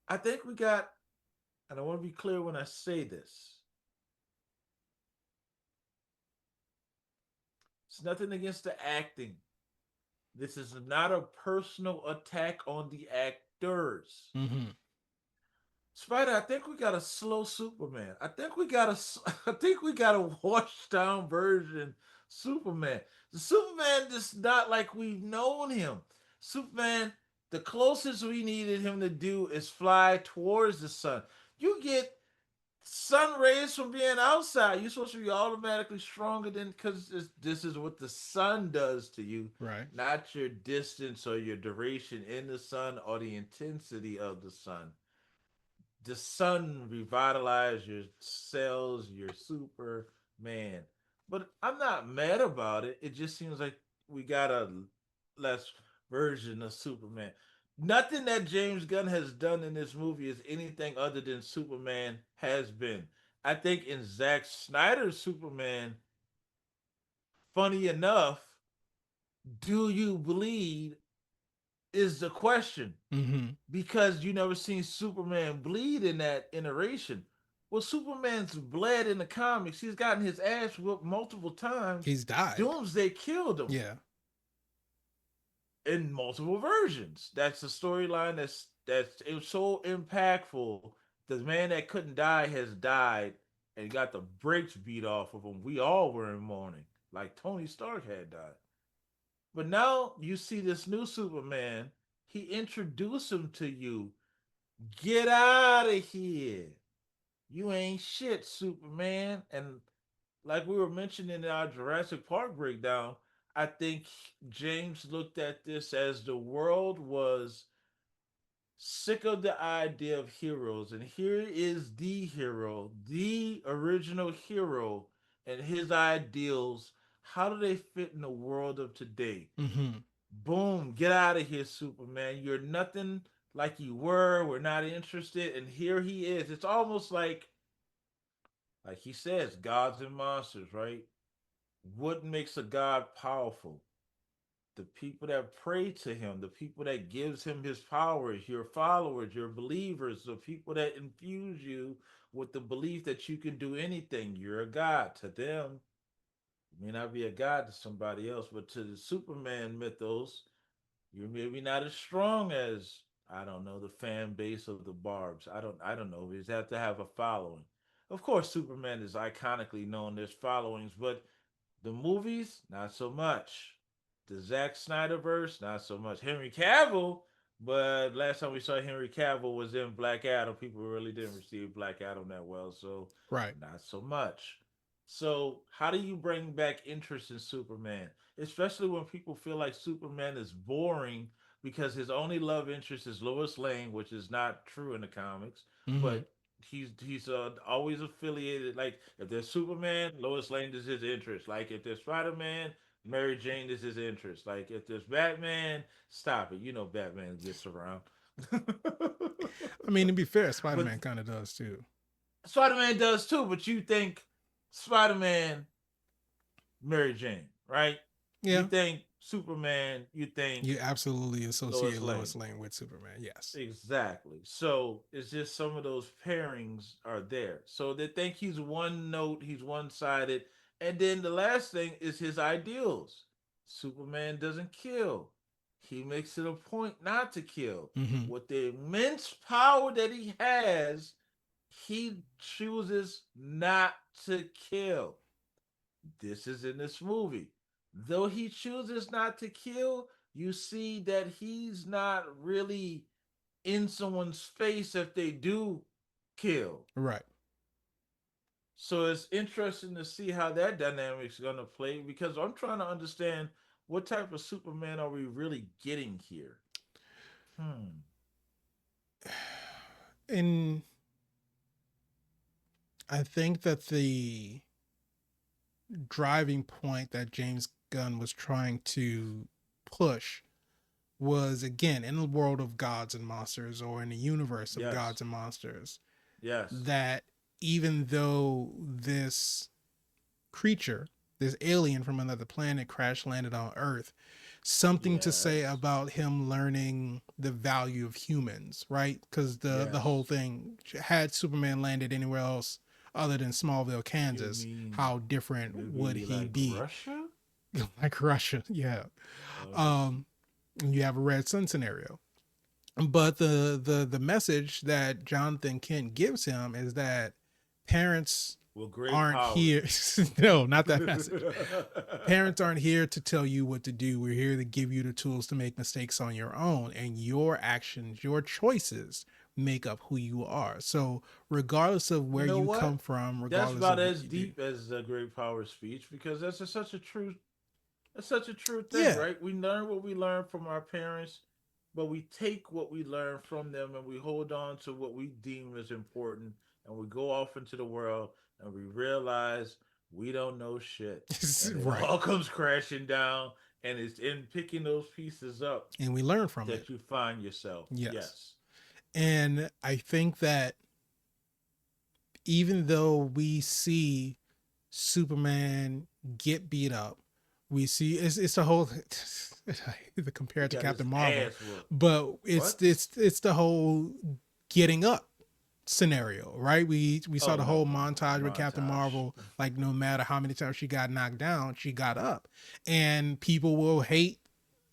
I think we got, and I want to be clear when I say this. It's nothing against the acting. This is not a personal attack on the actors. Mm-hmm. Spider, I think we got a slow Superman. I think we got a, I think we got a washed down version Superman. The Superman is not like we've known him. Superman, the closest we needed him to do is fly towards the sun. You get sun rays from being outside. You're supposed to be automatically stronger than because this is what the sun does to you, Right. not your distance or your duration in the sun or the intensity of the sun. The sun revitalize your cells, your Superman. But I'm not mad about it. It just seems like we got a less version of Superman. Nothing that James Gunn has done in this movie is anything other than Superman has been. I think in Zack Snyder's Superman, funny enough, do you bleed is the question Mm-hmm. because you never seen Superman bleed in that iteration. Well, Superman's bled in the comics. He's gotten his ass whooped multiple times. He's died. Doomsday killed him Yeah. in multiple versions. That's a storyline that's it was so impactful. The man that couldn't die has died and got the brakes beat off of him. We all were in mourning, like Tony Stark had died. But now you see this new Superman. He introduced him to you. Get out of here. You ain't shit, Superman. And like we were mentioning in our Jurassic Park breakdown, I think James looked at this as the world was sick of the idea of heroes, and here is the hero, the original hero, and his ideals. How do they fit in the world of today? Mm-hmm. Boom, get out of here, Superman. You're nothing like you were. We're not interested. And here he is. It's almost like he says, gods and monsters, right? What makes a god powerful? The people that pray to him, the people that gives him his powers, your followers, your believers, the people that infuse you with the belief that you can do anything. You're a god to them. You may not be a god to somebody else, but to the Superman mythos, you're maybe not as strong as, I don't know, the fan base of the Barbs. I don't know. We just have to have a following. Of course, Superman is iconically known as followings, but the movies, not so much. The Zack Snyderverse, not so much. Henry Cavill, but last time we saw Henry Cavill was in Black Adam. People really didn't receive Black Adam that well, so Right. not so much. So, how do you bring back interest in Superman? Especially when people feel like Superman is boring because his only love interest is Lois Lane, which is not true in the comics, Mm-hmm. but he's always affiliated. Like if there's Superman, Lois Lane is his interest. Like if there's Spider Man, Mary Jane is his interest. Like if there's Batman, stop it. You know Batman gets around. I mean, to be fair, But Spider-Man kind of does too. Spider Man does too. But you think Spider Man, Mary Jane, right? You Yeah. think Superman, you think You absolutely Lois associate Lane. Lois Lane with Superman. Yes. Exactly. So it's just some of those pairings are there. So they think he's one note, he's one sided. And then the last thing is his ideals. Superman doesn't kill, he makes it a point not to kill. Mm-hmm. With the immense power that he has, he chooses not to kill. This is in this movie. Though he chooses not to kill, you see that he's not really in someone's face if they do kill. Right. So it's interesting to see how that dynamic's gonna play because I'm trying to understand what type of Superman are we really getting here. Hmm. And I think that the driving point that James Gunn was trying to push was, again, in the world of gods and monsters, or in the universe of Yes. gods and monsters, Yes. that even though this creature, this alien from another planet, crash landed on Earth, something to say Yes. about him learning the value of humans, right? Because the whole Yes. thing, had Superman landed anywhere else other than Smallville, You Kansas, mean how different would maybe he like be? Russia? Like Russia, yeah. Okay. Um, you have a red sun scenario, but the message that Jonathan Kent gives him is that parents With great aren't power. here. No, not that message. Parents aren't here to tell you what to do. We're here to give you the tools to make mistakes on your own, and your actions, your choices make up who you are. So regardless of You where know you come what? from, That's regardless about of what as you do. deep as the great power speech because such a true that's such a true thing, Yeah. right? We learn what we learn from our parents, but we take what we learn from them and we hold on to what we deem as important and we go off into the world and we realize we don't know shit. And it Right. all comes crashing down and it's in picking those pieces up And we learn from it. that you find yourself. Yes. Yes. And I think that even though we see Superman get beat up, we see it's the whole the He compared to got his Captain Marvel, ass whooped. but What? it's the whole getting up scenario, right? We saw Oh the no, whole no, no, no. montage with Captain Montage. Marvel, like no matter how many times she got knocked down, she got up. And people will hate,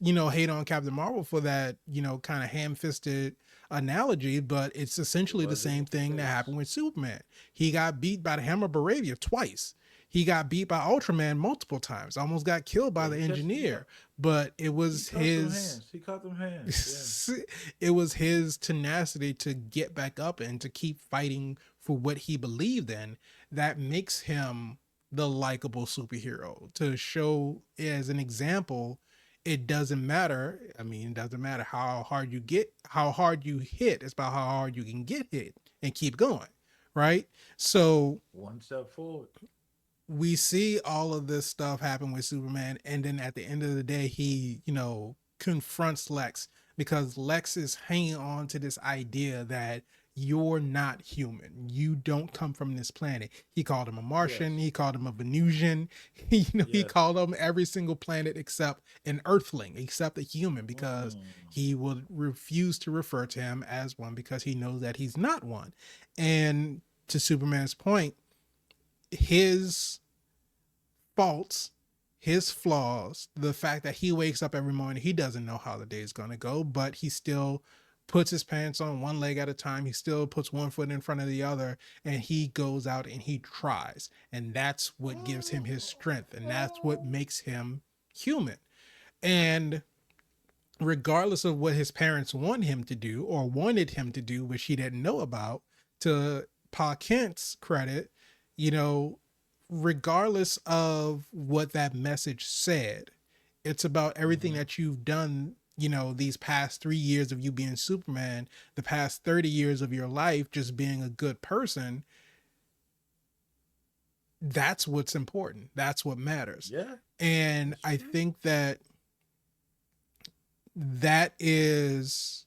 hate on Captain Marvel for that, kind of ham-fisted analogy, but it's It essentially the wasn't same the thing that case. happened with Superman. He got beat by the Hammer Baravia twice. He got beat by Ultraman multiple times. Almost got killed by Yeah, the he catch he engineer, got but it he was caught them his hands. He caught them hands. Yeah. it was his tenacity to get back up and to keep fighting for what he believed in that makes him the likable superhero, to show as an example it doesn't matter. I mean, it doesn't matter how hard you hit. It's about how hard you can get hit and keep going, right? So One step forward. we see all of this stuff happen with Superman, and then at the end of the day, he, confronts Lex because Lex is hanging on to this idea that you're not human. You don't come from this planet. He called him a Martian. Yes. He called him a Venusian. He Yes. called him every single planet except an Earthling, except a human, because Mm. he would refuse to refer to him as one because he knows that he's not one. And to Superman's point, his faults, his flaws, the fact that he wakes up every morning, he doesn't know how the day is going to go, but he still puts his pants on one leg at a time. He still puts one foot in front of the other, and he goes out and he tries. And that's what gives him his strength, and that's what makes him human. And regardless of what his parents want him to do or wanted him to do, which he didn't know about, to Pa Kent's credit, you know, regardless of what that message said, it's about everything Mm-hmm. that you've done, these past 3 years of you being Superman, the past 30 years of your life just being a good person. That's what's important. That's what matters. Yeah, And that's I true. think that that is,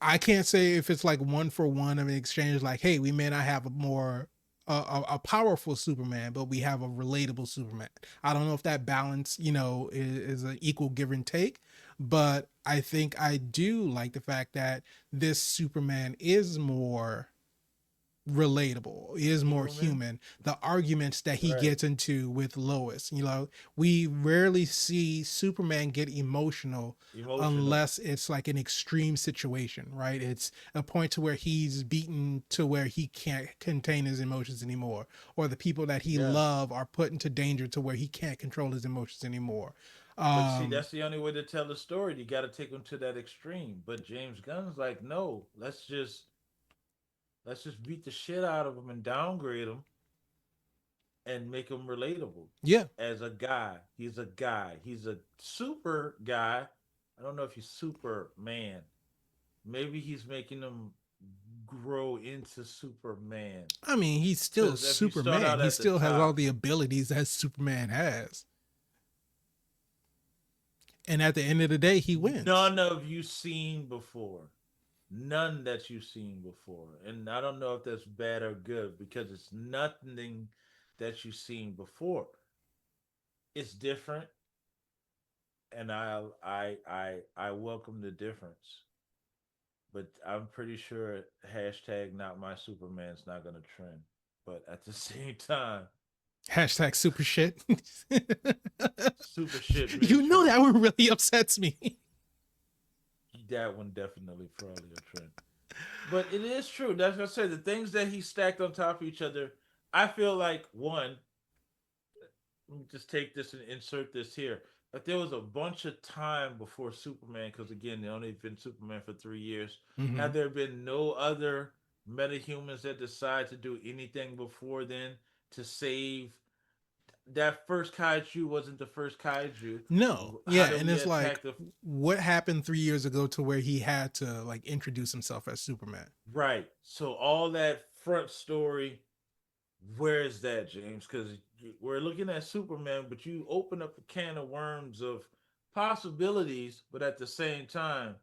I can't say if it's like one for one of an exchange, like, hey, we may not have a more a powerful Superman, but we have a relatable Superman. I don't know if that balance, is an equal give and take, but I think I do like the fact that this Superman is more relatable, is more Human. human. The arguments that he Right. gets into with Lois, we rarely see Superman get emotional Emotional. unless it's like an extreme situation, right? It's a point to where he's beaten to where he can't contain his emotions anymore, or the people that he Yeah. love are put into danger to where he can't control his emotions anymore. But see, um that's the only way to tell the story. You got to take them to that extreme. But James Gunn's like, no, let's just beat the shit out of him and downgrade him and make him relatable yeah. as a guy. He's a guy. He's a super guy. I don't know if he's Superman. Maybe he's making him grow into Superman. I mean, he's still Because if you start Superman. out He at the still has all top, the abilities that Superman has. And at the end of the day, he wins. none of you seen before. None that you've seen before. And I don't know if that's bad or good because it's nothing that you've seen before. It's different, and I welcome the difference. But I'm pretty sure hashtag not my Superman's not gonna trend. But at the same time, Hashtag super shit. super shit may You know trend. that one really upsets me. That one definitely probably a trend. But it is true. That's what I said. The things that he stacked on top of each other, I feel like one, let me just take this and insert this here. If there was a bunch of time before Superman, because again, they only been Superman for 3 years, Mm-hmm. have there been no other metahumans that decide to do anything before then to save that first kaiju wasn't the first kaiju. No, How yeah, do and we it's like, attack the what happened 3 years ago to where he had to like introduce himself as Superman? right? So all that front story, where is that, James? Because we're looking at Superman, but you open up a can of worms of possibilities, but at the same time,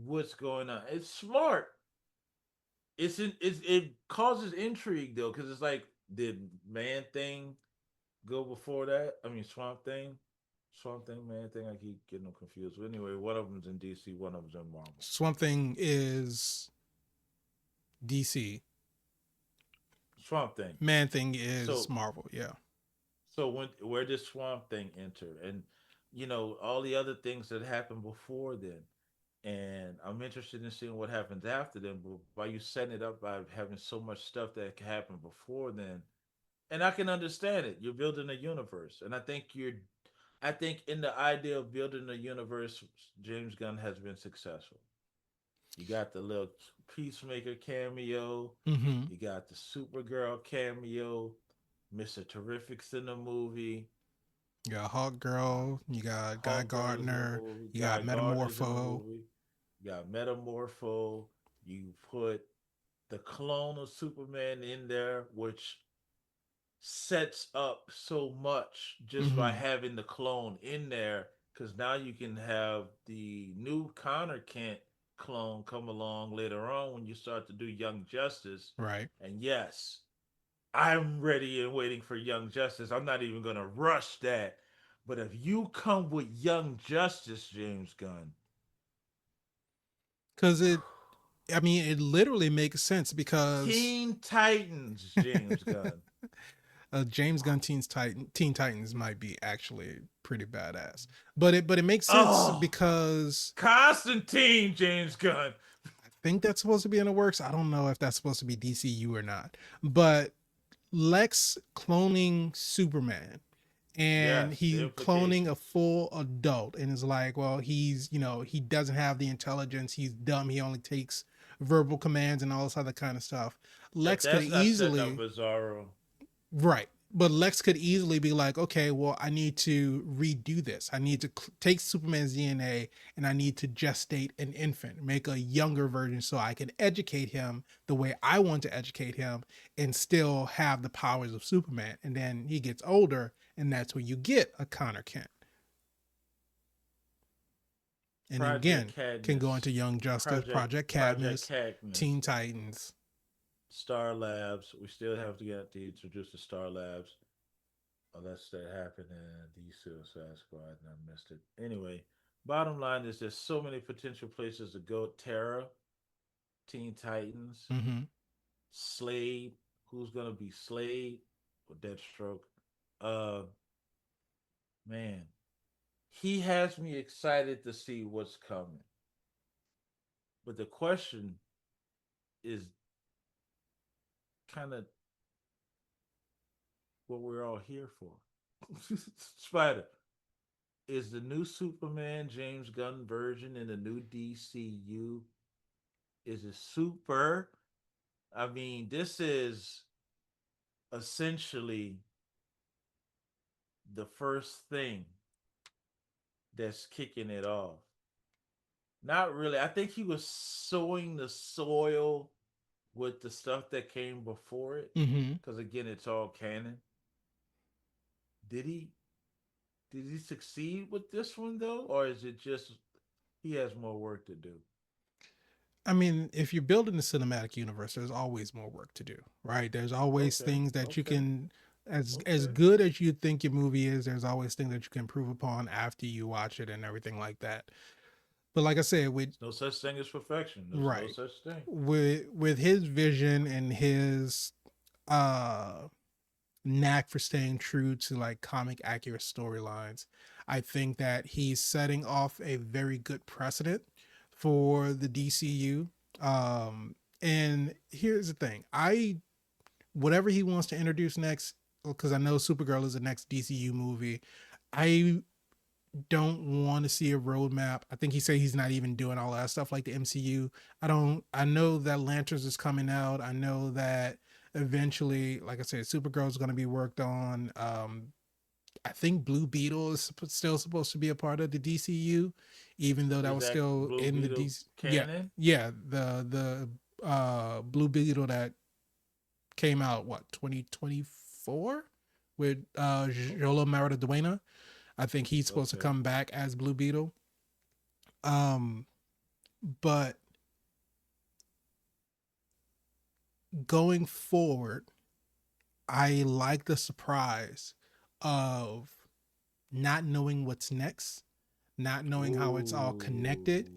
what's going on? It's smart. It causes intrigue though, because it's like, did Man Thing go before that? I mean, Swamp Thing, Man Thing. I keep getting them confused. But anyway, one of them's in DC, one of them's in Marvel. Swamp Thing is DC. Swamp Thing. Man Thing is So Marvel. Yeah. when where did Swamp Thing enter, and all the other things that happened before then, and I'm interested in seeing what happens after them. But by you setting it up by having so much stuff that can happen before then, and I can understand it. You're building a universe, and I think in the idea of building a universe, James Gunn has been successful. You got the little Peacemaker cameo. Mm-hmm. You got the Supergirl cameo. Mr. Terrific's in the movie. You got Hawk Uh, Girl, you got Guy Hawk Girl is in the Gardner, movie. you got Guy Gardner's in the Metamorpho. movie. You got Metamorpho. You put the clone of Superman in there, which sets up so much just by Hmm. having the clone in there. Because now you can have the new Connor Kent clone come along later on when you start to do Young Justice. Right. And yes, I'm ready and waiting for Young Justice. I'm not even going to rush that. But if you come with Young Justice, James Gunn, Because I mean, it literally makes sense because Teen Titans, James Gunn. James Gunn Teen Titans might be actually pretty badass. But it makes sense Oh, because Constantine, James Gunn. I think that's supposed to be in the works. I don't know if that's supposed to be DCU or not. But Lex cloning Superman and Yes, the he cloning a implications. full adult and is like, well, he's, he doesn't have the intelligence, he's dumb, he only takes verbal commands and all this other kind of stuff. If Lex could that's not setting up easily, Bizarro, right, but Lex could easily be like, okay, well, I need to redo this. I need to take Superman's DNA and I need to gestate an infant, make a younger version so I can educate him the way I want to educate him and still have the powers of Superman. And then he gets older, and that's where you get a Connor Kent. And Project again, can go into Cadmus, Young Justice, Project Project Cadmus, Cadmus, Teen Titans. Star Labs. We still have to get to introduce the Star Labs, unless that happened in the Suicide Squad and I missed it. Anyway, bottom line is there's so many potential places to go. Terra, Teen Titans, Mm-hmm. Slade. Who's gonna be Slade or Deathstroke? Uh, man, he has me excited to see what's coming. But the question is kind of what we're all here for. Spider, is the new Superman James Gunn version in the new DCU, is it super? I mean, this is essentially the first thing that's kicking it off. Not really. I think he was sowing the soil with the stuff that came before it. Mm-hmm. Because again, it's all canon. Did he did he succeed with this one though? Or is it just he has more work to do? I mean, if you're building a cinematic universe, there's always more work to do, right? There's always Okay, things that you okay, can, as okay. good as you think your movie is, there's always things that you can improve upon after you watch it and everything like that. But like I said, with There's no such thing as perfection. There's no right, such thing. with his vision and his uh knack for staying true to like comic accurate storylines, I think that he's setting off a very good precedent for the DCU. And here's the thing, I whatever he wants to introduce next, because I know Supergirl is the next DCU movie. I don't want to see a roadmap. I think he said he's not even doing all that stuff like the MCU. I don't. I know that Lanterns is coming out. I know that eventually, like I said, Supergirl is going to be worked on. I think Blue Beetle is still supposed to be a part of the DCU, even though that Is was that still Blue in the Beetle DC. Yeah, canon? yeah. The Blue Beetle that came out what 2024 with Jolo Maradona. I think he's supposed to Okay. come back as Blue Beetle. Um, but going forward, I like the surprise of not knowing what's next, not knowing how it's all connected, Ooh.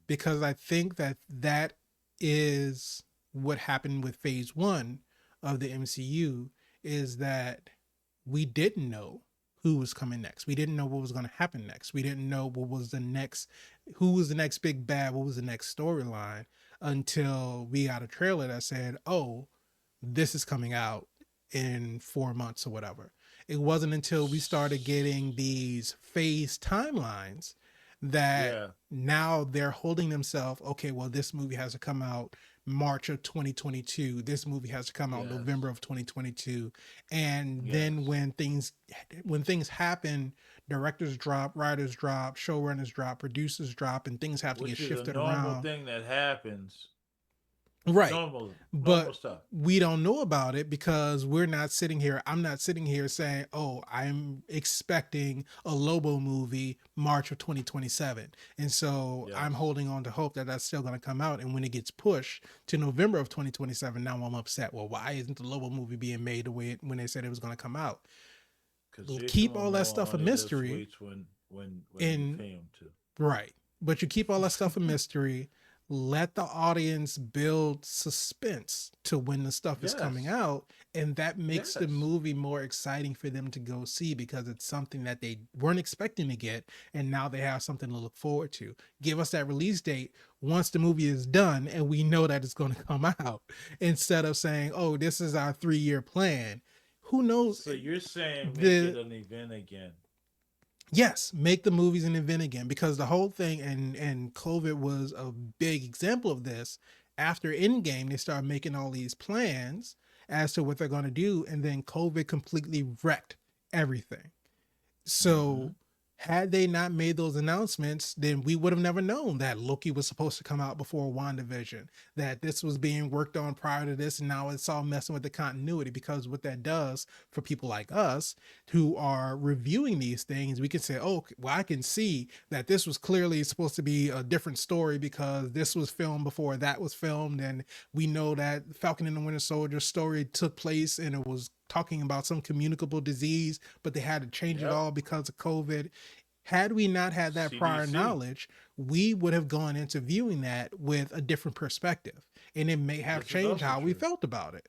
because I think that that is what happened with phase one of the MCU, is that we didn't know who was coming next. We didn't know what was going to happen next. We didn't know what was the next, who was the next big bad, what was the next storyline, until we got a trailer that said, oh, this is coming out in 4 months or whatever. It wasn't until we started getting these phase timelines that Yeah. now they're holding themselves, okay, well, this movie has to come out March of 2022. This movie has to come out Yes. November of 2022. And then Yes. when things happen, directors drop, writers drop, showrunners drop, producers drop, and things have to get Which is a shifted normal around. thing that happens. Right. Normal But stuff. we don't know about it because we're not sitting here. I'm not sitting here saying, oh, I'm expecting a Lobo movie March of 2027. And so I'm Yes. holding on to hope that that's still going to come out. And when it gets pushed to November of 2027, now I'm upset. Well, why isn't the Lobo movie being made the way when they said it was going to come out? Because Jason Keep all that Momoa stuff a only lifts mystery. weights when you And pay him to. right. But you keep all that stuff a mystery. Let the audience build suspense to when the stuff is coming Yes. out. And that makes the Yes. movie more exciting for them to go see because it's something that they weren't expecting to get. And now they have something to look forward to. Give us that release date once the movie is done and we know that it's going to come out instead of saying, oh, this is our 3-year plan. Who knows? So you're saying make it The an event again. Yes, make the movies an event again because the whole thing and COVID was a big example of this. After Endgame, they started making all these plans as to what they're going to do, and then COVID completely wrecked everything. Mm-hmm. So, had they not made those announcements, then we would have never known that Loki was supposed to come out before WandaVision, that this was being worked on prior to this, and now it's all messing with the continuity. Because what that does for people like us who are reviewing these things, we can say, oh, well, I can see that this was clearly supposed to be a different story because this was filmed before that was filmed. And we know that Falcon and the Winter Soldier story took place and it was talking about some communicable disease, but they had to change it Yep. all because of COVID. Had we not had that prior CDC. knowledge, we would have gone into viewing that with a different perspective, and it may have This is changed also how we true. felt about it.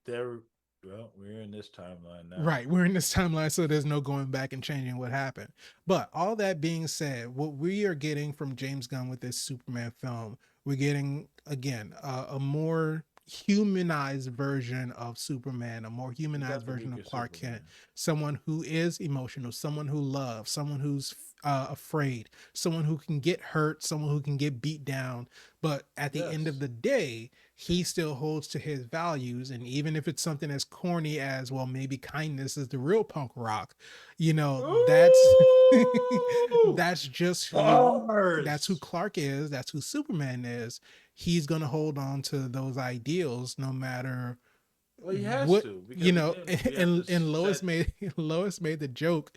There. Well, we're in this timeline now. Right, we're in this timeline, so there's no going back and changing what happened. But all that being said, what we are getting from James Gunn with this Superman film, we're getting again a more humanized version of Superman, a more We humanized got the version of weaker Clark Kent, Superman. someone who is emotional, someone who loves, someone who's afraid, someone who can get hurt, someone who can get beat down. But at the end of Yes. the day, he still holds to his values. And even if it's something as corny as, well, maybe kindness is the real punk rock, that's Ooh, that's just that's who bars. Clark is, that's who Superman is. He's gonna hold on to those ideals no matter Well, he has what. to because again, we have to And Lois set. made Lois made the joke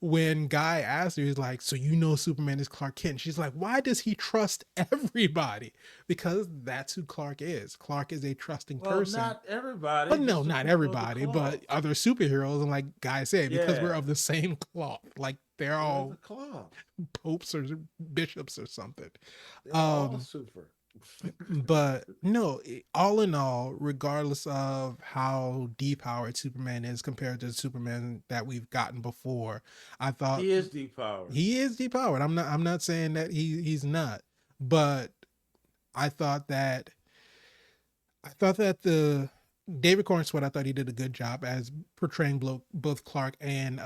when Guy asked her, he's like, so Superman is Clark Kent. She's like, why does he trust everybody? Because that's who Clark is. Clark is a trusting Well, person. not everybody, But no, just the not people of the everybody, cloth. but other superheroes. And like Guy said, because we're Yeah, of the same cloth, like they're they're the all cloth. popes or bishops or something. They're all Um, super. but no, all in all, regardless of how depowered Superman is compared to the Superman that we've gotten before, I thought He is depowered. he is depowered. I'm not saying that he's not, but I thought that the David Cornsweet, I thought he did a good job as portraying both Clark and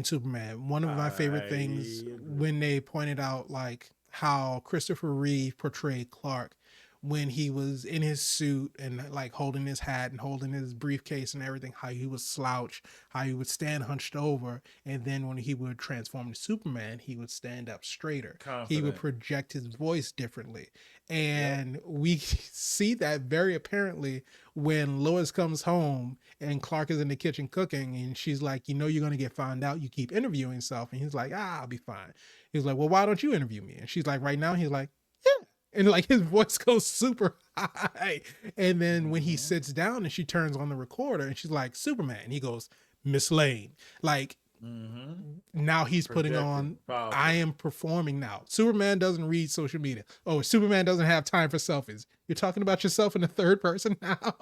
Superman. One of my favorite things I agree. when they pointed out like how Christopher Reeve portrayed Clark when he was in his suit and like holding his hat and holding his briefcase and everything, how he was slouched, how he would stand hunched over, and then when he would transform to Superman, he would stand up straighter. He would Confident. project his voice differently. Yep. And we see that very apparently when Lois comes home and Clark is in the kitchen cooking and she's like, you're going to get found out. You keep interviewing yourself. And he's like, I'll be fine. He's like, well, why don't you interview me? And she's like, right now. He's like, yeah. And like his voice goes super high. And then when he Mm-hmm. sits down and she turns on the recorder and she's like, Superman. And he goes, Miss Lane. Like Mm-hmm. now he's putting Projecting. on, I Powerful. am performing now. Superman doesn't read social media. Oh, Superman doesn't have time for selfies. You're talking about yourself in the third person now.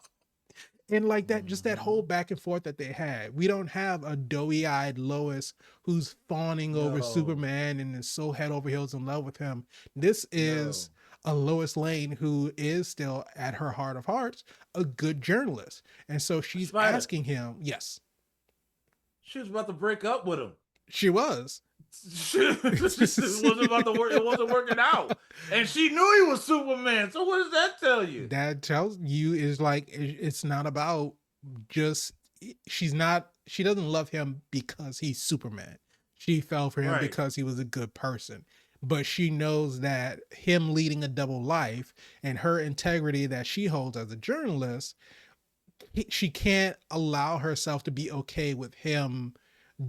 And like that, just that Mm-hmm. whole back and forth that they had. We don't have a doughy-eyed Lois who's fawning over No. Superman and is so head over heels in love with him. This No. is a Lois Lane who is still at her heart of hearts a good journalist. And so she's Spider. asking him, yes, She was about to break up with him. she was. It wasn't about to work. It wasn't working out, and she knew he was Superman. So what does that tell you? That tells you is like it's not about just she doesn't love him because he's Superman. She fell for him Right. because he was a good person. But she knows that him leading a double life and her integrity that she holds as a journalist, she can't allow herself to be okay with him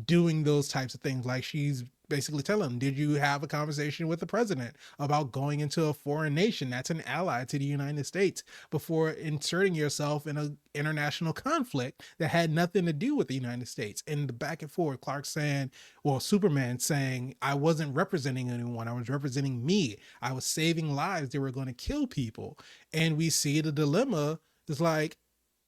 doing those types of things. Like she's basically telling him, did you have a conversation with the president about going into a foreign nation that's an ally to the United States before inserting yourself in an international conflict that had nothing to do with the United States? And the back and forth, Clark saying, well, Superman saying, I wasn't representing anyone, I was representing me, I was saving lives, they were going to kill people. And we see the dilemma is like,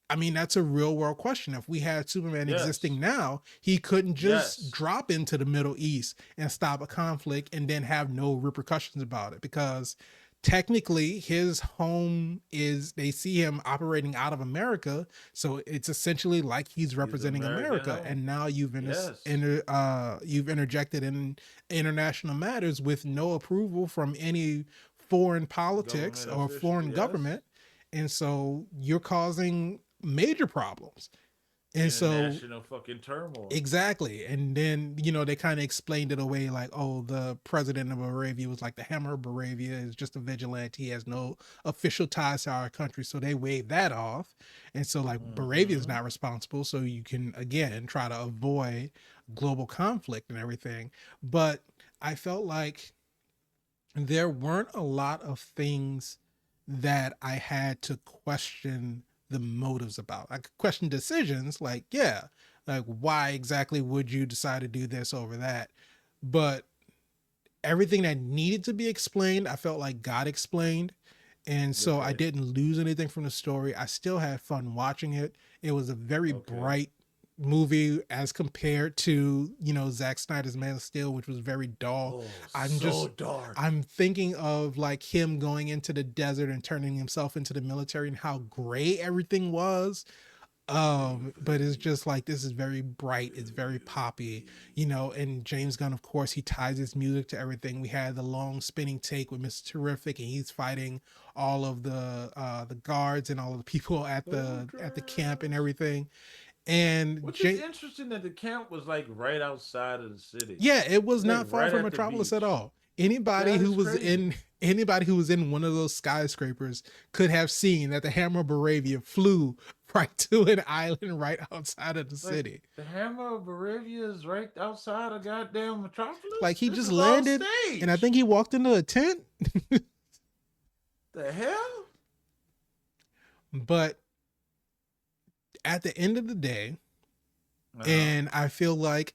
I mean, that's a real world question. If we had Superman Yes. existing now, he couldn't just Yes. drop into the Middle East and stop a conflict and then have no repercussions about it because technically his home is, they see him operating out of America. So it's essentially like he's He's representing American America. home. And now Yes. you've interjected in international matters with no approval from any foreign politics Government or official. foreign Yes. government. And so you're causing major problems. And so International fucking turmoil. exactly. And then, they kind of explained it away like, oh, the president of Moravia was like the Hammer of Moravia is just a vigilante. He has no official ties to our country. So they waved that off. And so like Moravia is Mm-hmm. not responsible. So you can again try to avoid global conflict and everything. But I felt like there weren't a lot of things that I had to question the motives about. I could question decisions, like, yeah, like why exactly would you decide to do this over that? But everything that needed to be explained, I felt like God explained. And so I Okay. didn't lose anything from the story. I still had fun watching it. It was a very Okay. bright movie as compared to, Zack Snyder's Man of Steel, which was very dull. Oh, I'm so just dark. I'm thinking of like him going into the desert and turning himself into the military and how gray everything was. But it's just like this is very bright, it's very poppy, and James Gunn, of course, he ties his music to everything. We had the long spinning take with Mr. Terrific, and he's fighting all of the guards and all of the people at the camp and Soldiers. everything. And Which is interesting that the camp was like right outside of the city. yeah, it was It's like not far right from at the Metropolis at beach. all. Anybody That who is was crazy. in anybody who was in one of those skyscrapers could have seen that the Hammer of Baravia flew right to an island right outside of the Like city. the Hammer of Baravia is right outside of goddamn Like Metropolis. he This just is all landed and I stage. think he walked into a tent. The hell? But at the end of the day, Uh huh. and I feel like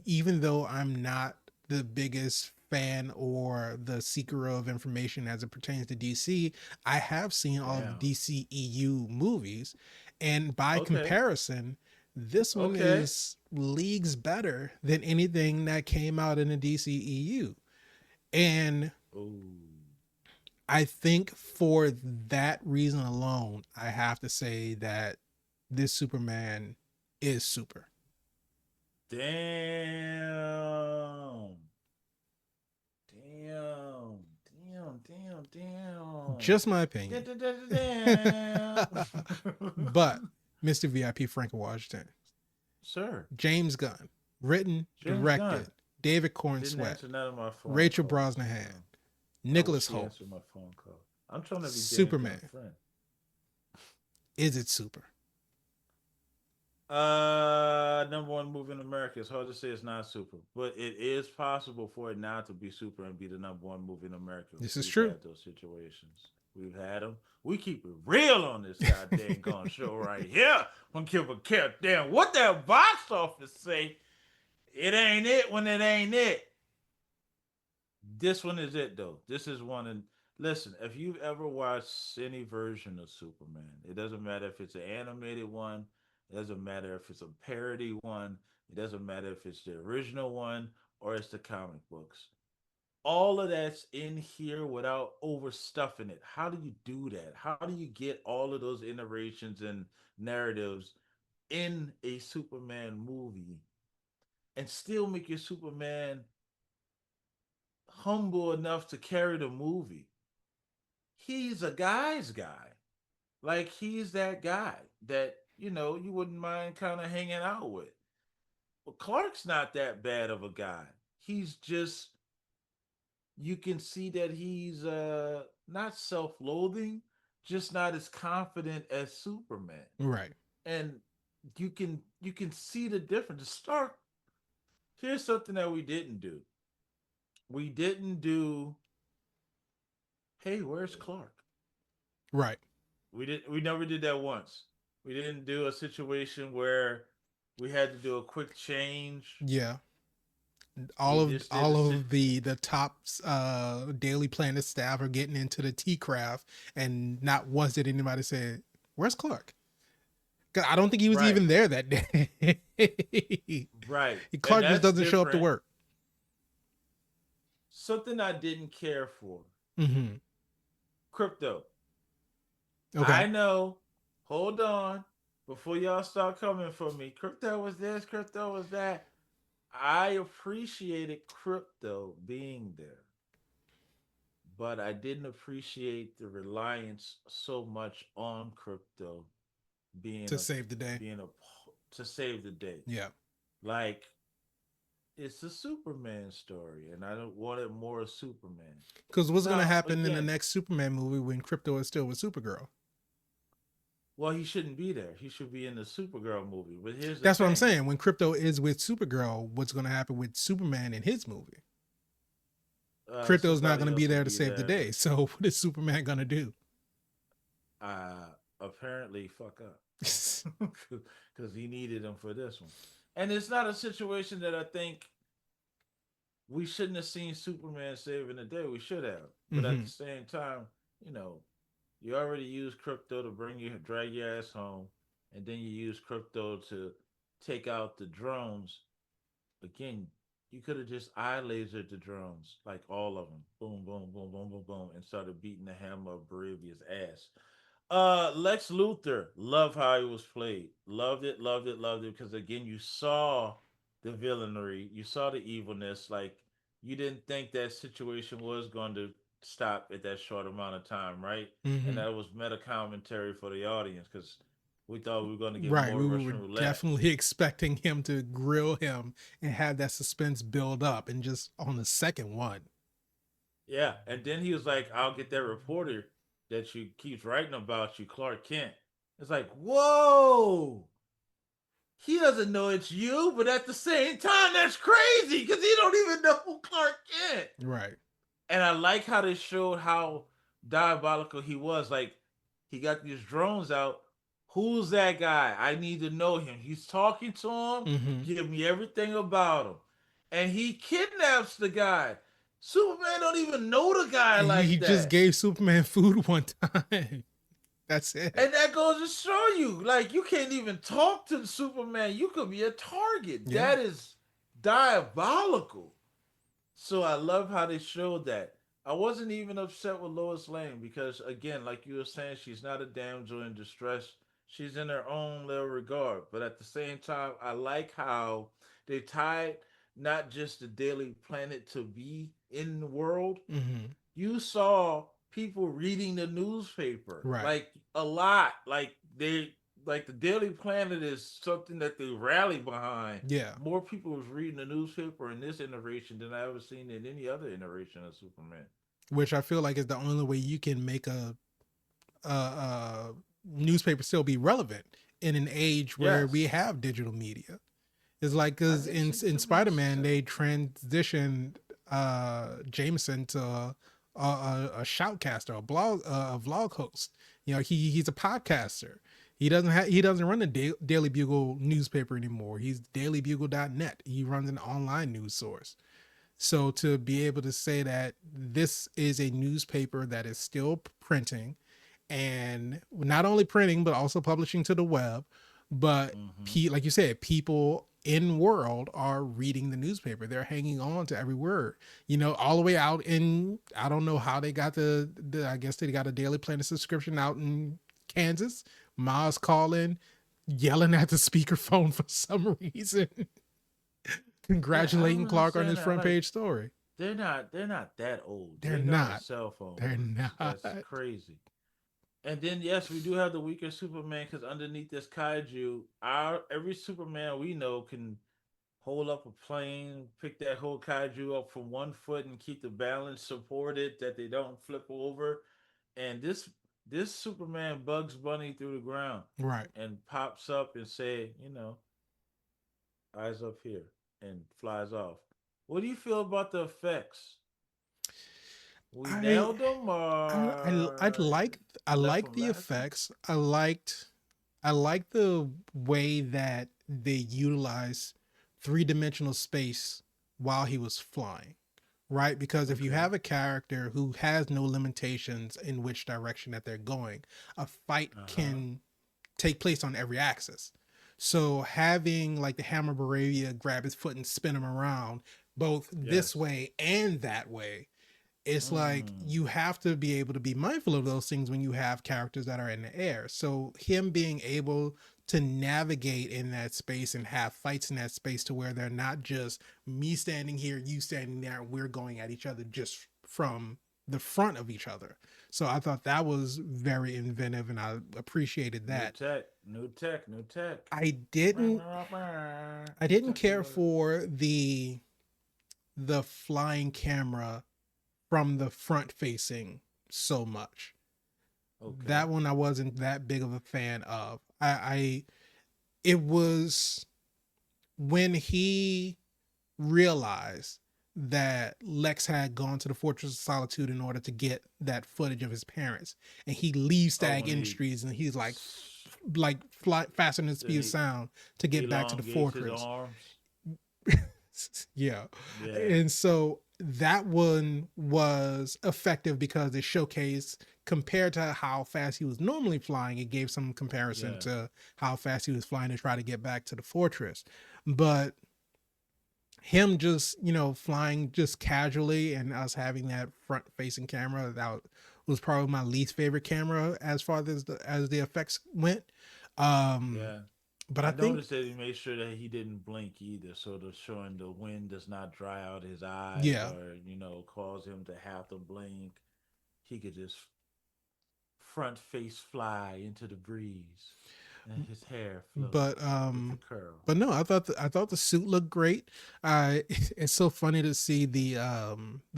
even though I'm not the biggest fan or the seeker of information as it pertains to DC, I have seen all of the Damn. DCEU movies. And by Okay. comparison, this one Okay. is leagues better than anything that came out in the DCEU. And Ooh. I think for that reason alone, I have to say that this Superman is super. Damn. Damn. Damn. Damn. Damn. Just my opinion. Damn. But Mr. VIP Frank Washington, Sir, James Gunn, written, James Gunn directed, David didn't Cornsweet, answer none of my phone Rachel calls. Brosnahan, I wish Nicholas he Holt, answered my phone call. I'm trying to be James Gunn's Superman. friend. Is it super? Number one movie in America. It's hard to say it's not super, but it is possible for it now to be super and be the number one movie in America. This is We've true. had those situations. We've had them. We keep it real on this goddamn gone show right here. Don't give a care damn what that box office say. It ain't it when it ain't it. This one is it though. This is one. And listen, if you've ever watched any version of Superman, it doesn't matter if it's an animated one, it doesn't matter if it's a parody one, it doesn't matter if it's the original one or it's the comic books. All of that's in here without overstuffing it. How do you do that? How do you get all of those iterations and narratives in a Superman movie and still make your Superman humble enough to carry the movie. He's a guy's guy. Like he's that guy that, you wouldn't mind kind of hanging out with. But Clark's not that bad of a guy. He's just, you can see that he's not self-loathing, just not as confident as Superman. Right. And you can see the difference. Stark, here's something that we didn't do. We didn't do, hey, where's Clark? Right. We never did that once. We didn't do a situation where we had to do a quick change. Yeah. We all of just did a all sit. of the top Daily Planet staff are getting into the T craft, and not once did anybody say, "Where's Clark?" 'Cause I don't think he was Right, even there that day. right. And Clark just that's doesn't show up to different. work. Something I didn't care for. Mm-hmm. Crypto. Okay. I know. Hold on. Before y'all start coming for me. Crypto was this, crypto was that. I appreciated crypto being there, but I didn't appreciate the reliance so much on crypto being To a save the day. being a to save the day. Yeah. Like it's a Superman story, and I don't want it more of Superman. Because what's gonna Now, happen in the again, next Superman movie when Crypto is still with Supergirl? well, he shouldn't be there. He should be in the Supergirl movie. But here's the That's what I'm thing: saying. When Crypto is with Supergirl, what's gonna happen with Superman in his movie? Crypto's not somebody gonna be else will there to be save the there to day. So what is Superman gonna do? apparently fuck up because he needed him for this one. And it's not a situation that I think we shouldn't have seen Superman saving the day. We should have, but at Mm-hmm. the same time, you know, you already use crypto to drag your ass home, and then you use crypto to take out the drones. Again, you could have just eye lasered the drones, like all of them. Boom, boom, boom, boom, boom, boom, and started beating the hammer of Barabia's ass. Lex Luthor, love how he was played. Loved it, loved it, loved it. Because again, you saw the villainy, you saw the evilness. Like you didn't think that situation was going to stop at that short amount of time, right? And Mm-hmm. that was meta commentary for the audience because we thought we were going to get Right. more We were Russian roulette. definitely expecting him to grill him and have that suspense build up, and just on the second one. Yeah, and then he was like, "I'll get that reporter that you keeps writing about you, Clark Kent." It's like, whoa, he doesn't know it's you, but at the same time, that's crazy because he don't even know who Clark Kent. Right. And I like how they showed how diabolical he was. Like he got these drones out. Who's that guy? I need to know him. He's talking to him. Mm-hmm. Give me everything about him. And he kidnaps the guy. Superman don't even know the guy And he like just that. gave Superman food one time. That's it. And that goes to show you, like, you can't even talk to Superman. You could be a target. Yeah. That is diabolical. So I love how they showed that. I wasn't even upset with Lois Lane because, again, like you were saying, she's not a damsel in distress. She's in her own little regard. But at the same time, I like how they tied not just the Daily Planet to be in the world, Mm-hmm. you saw people reading the newspaper Right. like a lot. Like the Daily Planet is something that they rally behind. Yeah. More people was reading the newspaper in this iteration than I ever seen in any other iteration of Superman. Which I feel like is the only way you can make a newspaper still be relevant in an age where we Yes, have digital media. It's like I because didn't in see in too Spider much Man tech. they transitioned Jameson to a shoutcaster, a vlog host. You know, he's a podcaster. He doesn't run the Daily Bugle newspaper anymore. He's dailybugle.net. He runs an online news source. So to be able to say that this is a newspaper that is still printing, and not only printing but also publishing to the web, but Mm-hmm. like you said, people in world are reading the newspaper. They're hanging on to every word. You know, all the way out in, I don't know how they got I guess they got a Daily Planet subscription out in Kansas. Miles calling, yelling at the speakerphone for some reason. Yeah, I don't congratulating Clark on understand his that. front Like, page story. they're not that old. They're They got a not. cell phone. They're not. That's crazy. And then yes, we do have the weaker Superman because underneath this kaiju, our every Superman we know can hold up a plane, pick that whole kaiju up from one foot and keep the balance supported that they don't flip over. And this Superman bugs Bunny through the ground Right. and pops up and say, eyes up here and flies off. What do you feel about the effects? We I nailed them I or left liked them the lacking? effects. I liked the way that they utilized three-dimensional space while he was flying. Right? Because if you Okay. have a character who has no limitations in which direction that they're going, a fight Uh huh. can take place on every axis. So having like the Hammer Bravia grab his foot and spin him around both this Yes. way and that way, it's like Mm. you have to be able to be mindful of those things when you have characters that are in the air. So him being able to navigate in that space and have fights in that space to where they're not just me standing here, you standing there, and we're going at each other just from the front of each other. So I thought that was very inventive and I appreciated New that. tech, new tech, new tech. I didn't I New didn't tech care alert. for the flying camera from the front facing so much. Okay. That one I wasn't that big of a fan of. I it was when he realized that Lex had gone to the Fortress of Solitude in order to get that footage of his parents, and he leaves Oh, Stag when he Industries, and he's like fly faster than the speed of he sound to get back to the elongates his fortress. arms. Yeah. Yeah. And so that one was effective because it showcased compared to how fast he was normally flying, it gave some comparison Yeah. to how fast he was flying to try to get back to the fortress. But him just, flying just casually and us having that front facing camera that was probably my least favorite camera as far as the effects went. Um Yeah. but I I think noticed that he made sure that he didn't blink either, so the showing the wind does not dry out his eyes yeah, or cause him to have to blink. He could just front face fly into the breeze, and his hair float but with the um curl. but no, I thought the suit looked great. It's so funny to see the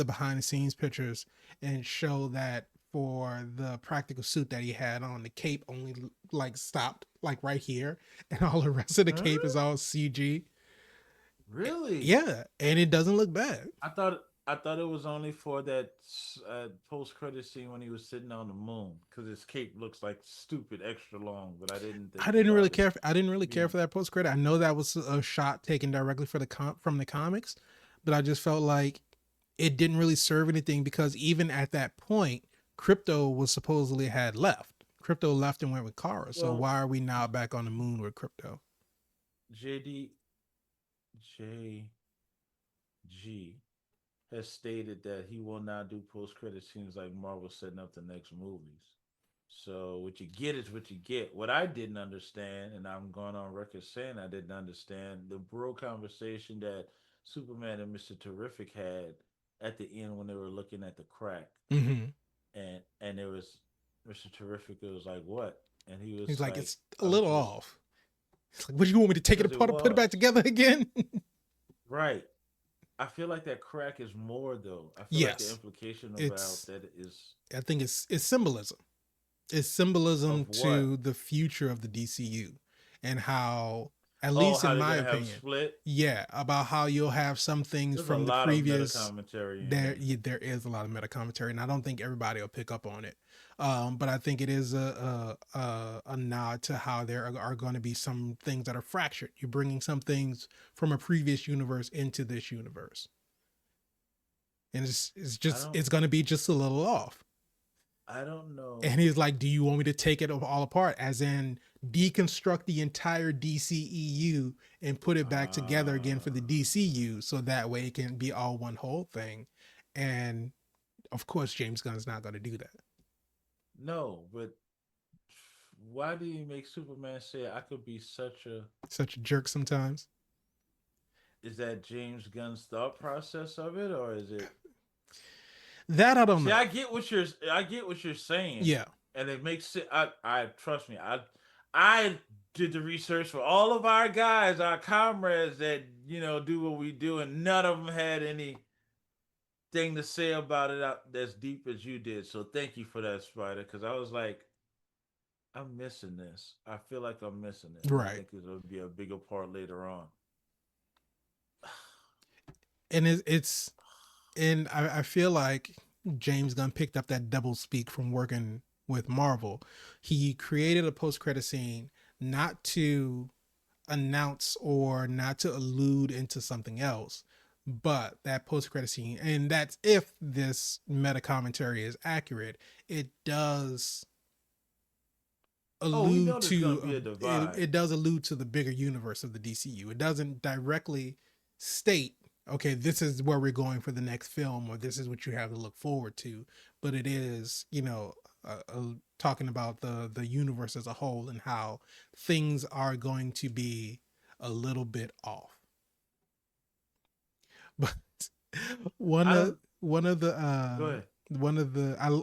behind the scenes pictures and show that for the practical suit that he had on, the cape only like stopped like right here, and all the rest of the Huh? cape is all CG. Really? Yeah, and it doesn't look bad. I thought it was only for that post credit scene when he was sitting on the moon because his cape looks like stupid extra long, but I didn't I think didn't really about it care. I didn't really care being. for that post credit. I know that was a shot taken directly from the comics, but I just felt like it didn't really serve anything because even at that point, Crypto was supposedly had left. Crypto left and went with Kara. So Well, why are we now back on the moon with Crypto? JD JG has stated that he will not do post credit scenes like Marvel setting up the next movies. So what you get is what you get. What I didn't understand, and I'm going on record saying I didn't understand the bro conversation that Superman and Mr. Terrific had at the end when they were looking at the crack, Mm-hmm. and there was Mr. Terrific. It was like what, and he He's was like, like, it's a I'm little just off. It's like, what do you want me to take it because it apart and put it back was together again? right. I feel like that crack is more though. I feel like the Yes, implication about it's. that is I think it's symbolism. It's symbolism of what? to the future of the DCU and how, at Oh, least how in they're my gonna have a opinion, split. yeah, about how you'll have some things There's a from the lot of meta previous. commentary in There, there. yeah, there is a lot of meta commentary, and I don't think everybody will pick up on it. But I think it is a nod to how there are going to be some things that are fractured. You're bringing some things from a previous universe into this universe, and I don't it's going to be just a little off. I don't know. And he's like, "Do you want me to take it all apart, as in deconstruct the entire DCEU and put it back together again for the Uh DCU, so that way it can be all one whole thing?" And of course, James Gunn's not going to do that. no, but why do you make Superman say I could be such a Such a jerk sometimes. is that James Gunn's thought process of it, or is it? That I don't See, know. I get what you're saying, Yeah, and it makes it. I trust me. I did the research for all of our guys, our comrades that do what we do, and none of them had anything to say about it out as deep as you did. So thank you for that, Spider, because I was like, I'm missing this. I feel like I'm missing it, and I right. think it'll be a bigger part later on. And it's and I feel like James Gunn picked up that double speak from working with Marvel. He created a post credit scene not to announce or not to allude into something else, but that post credit scene, and that's if this meta commentary is accurate, it does Oh, we allude know there's gonna to be a it, divide. it does allude to the bigger universe of the DCU. It doesn't directly state, okay, this is where we're going for the next film, or this is what you have to look forward to, but it is, talking about the universe as a whole and how things are going to be a little bit off. But one I of don't. one of the Go ahead.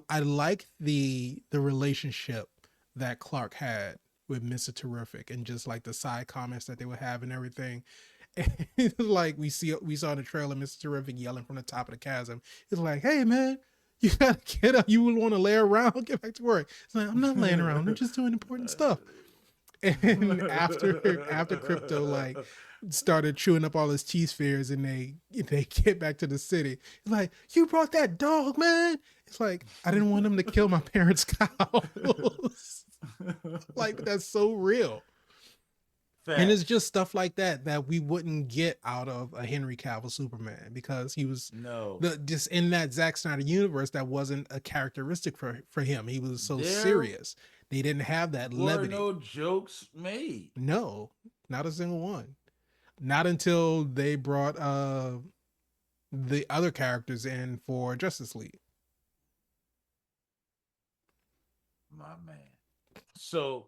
I like the relationship that Clark had with Mr. Terrific, and just like the side comments that they would have and everything. And like we saw in the trailer Mr. Terrific yelling from the top of the chasm. It's like, hey man, you gotta get up. You would want to lay around, get back to work. It's like, I'm not laying around. I'm just doing important stuff. And after Crypto like started chewing up all his cheese spheres, and they get back to the city, it's like, you brought that dog, man. It's like, I didn't want him to kill my parents' cows. Like, that's so real. And it's Facts. just stuff like that that we wouldn't get out of a Henry Cavill Superman, because he was No. the just in that Zack Snyder universe, that wasn't a characteristic for him. He was so There serious. They didn't have that were levity. no jokes made. No, not a single one. Not until they brought the other characters in for Justice League. My man. So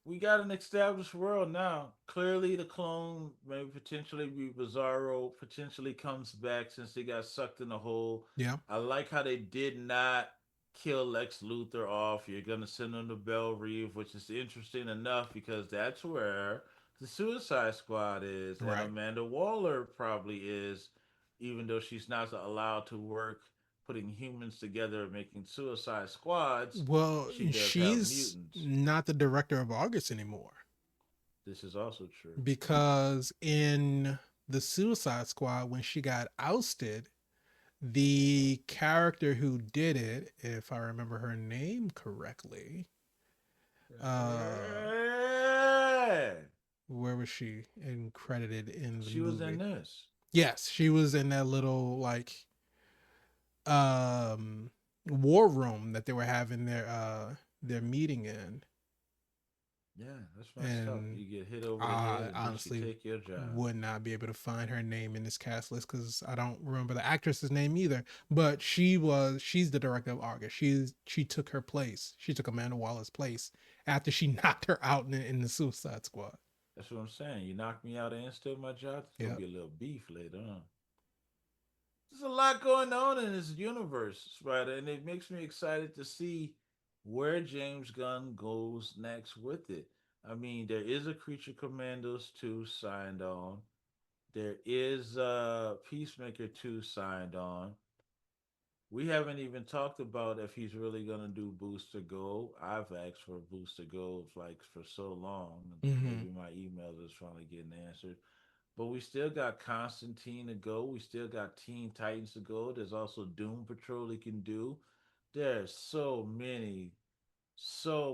we got an established world now. Clearly, the clone, maybe potentially be Bizarro, potentially comes back since they got sucked in the hole. Yeah. I like how they did not kill Lex Luthor off. You're gonna send him to Belle Reve, which is interesting enough because that's where the Suicide Squad is, and Right. Amanda Waller probably is, even though she's not allowed to work putting humans together, making Suicide Squads. Well, She does have she's mutants. not the director of August anymore, This is also true. because in the Suicide Squad, when she got ousted, the character who did it, if I remember her name correctly, uh, where was she in credited in the She was in movie? this. Yes, she was in that little like um war room that they were having their meeting in. Yeah, that's messed up. And You get hit over the head I and then she honestly take your job. would not be able to find her name in this cast list, because I don't remember the actress's name either. But she's the director of Argus. She took her place. She took Amanda Waller's place after she knocked her out in the Suicide Squad. That's what I'm saying. You knock me out and steal my job. There's gonna Yep. be a little beef later on. There's a lot going on in this universe, Spider, and it makes me excited to see where James Gunn goes next with it. I mean, there is a Creature Commandos 2 signed on. There is Peacemaker 2 signed on. We haven't even talked about if he's really gonna do Booster Gold. I've asked for Booster Gold like for so long. Mm-hmm. Maybe my emails is finally getting answered. But we still got Constantine to go. We still got Teen Titans to go. There's also Doom Patrol he can do. There's so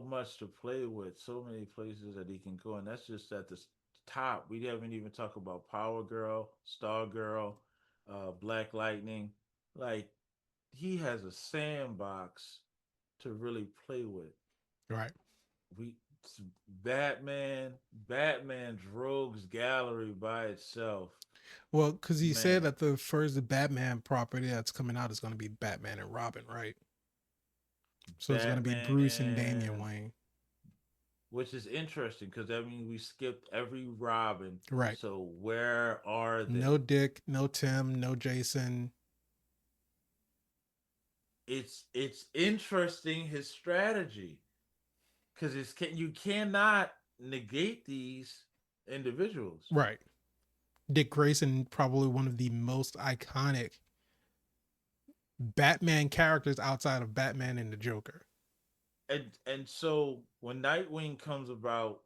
much to play with, so many places that he can go, and that's just at the top. We haven't even talked about Power Girl, Star Girl, Black Lightning. Like he has a sandbox to really play with. Right. We Batman's Rogues Gallery by itself, Well, because he said man. that the first Batman property that's coming out is going to be Batman and Robin, right? So it's going to be Bruce and Damian Batman, Wayne. which is interesting because that means we skipped every Robin. Right. So where are No they? Dick, no Tim, no Jason. It's interesting his strategy because you cannot negate these individuals. Right. Dick Grayson, probably one of the most iconic Batman characters outside of Batman and the Joker. And so when Nightwing comes about,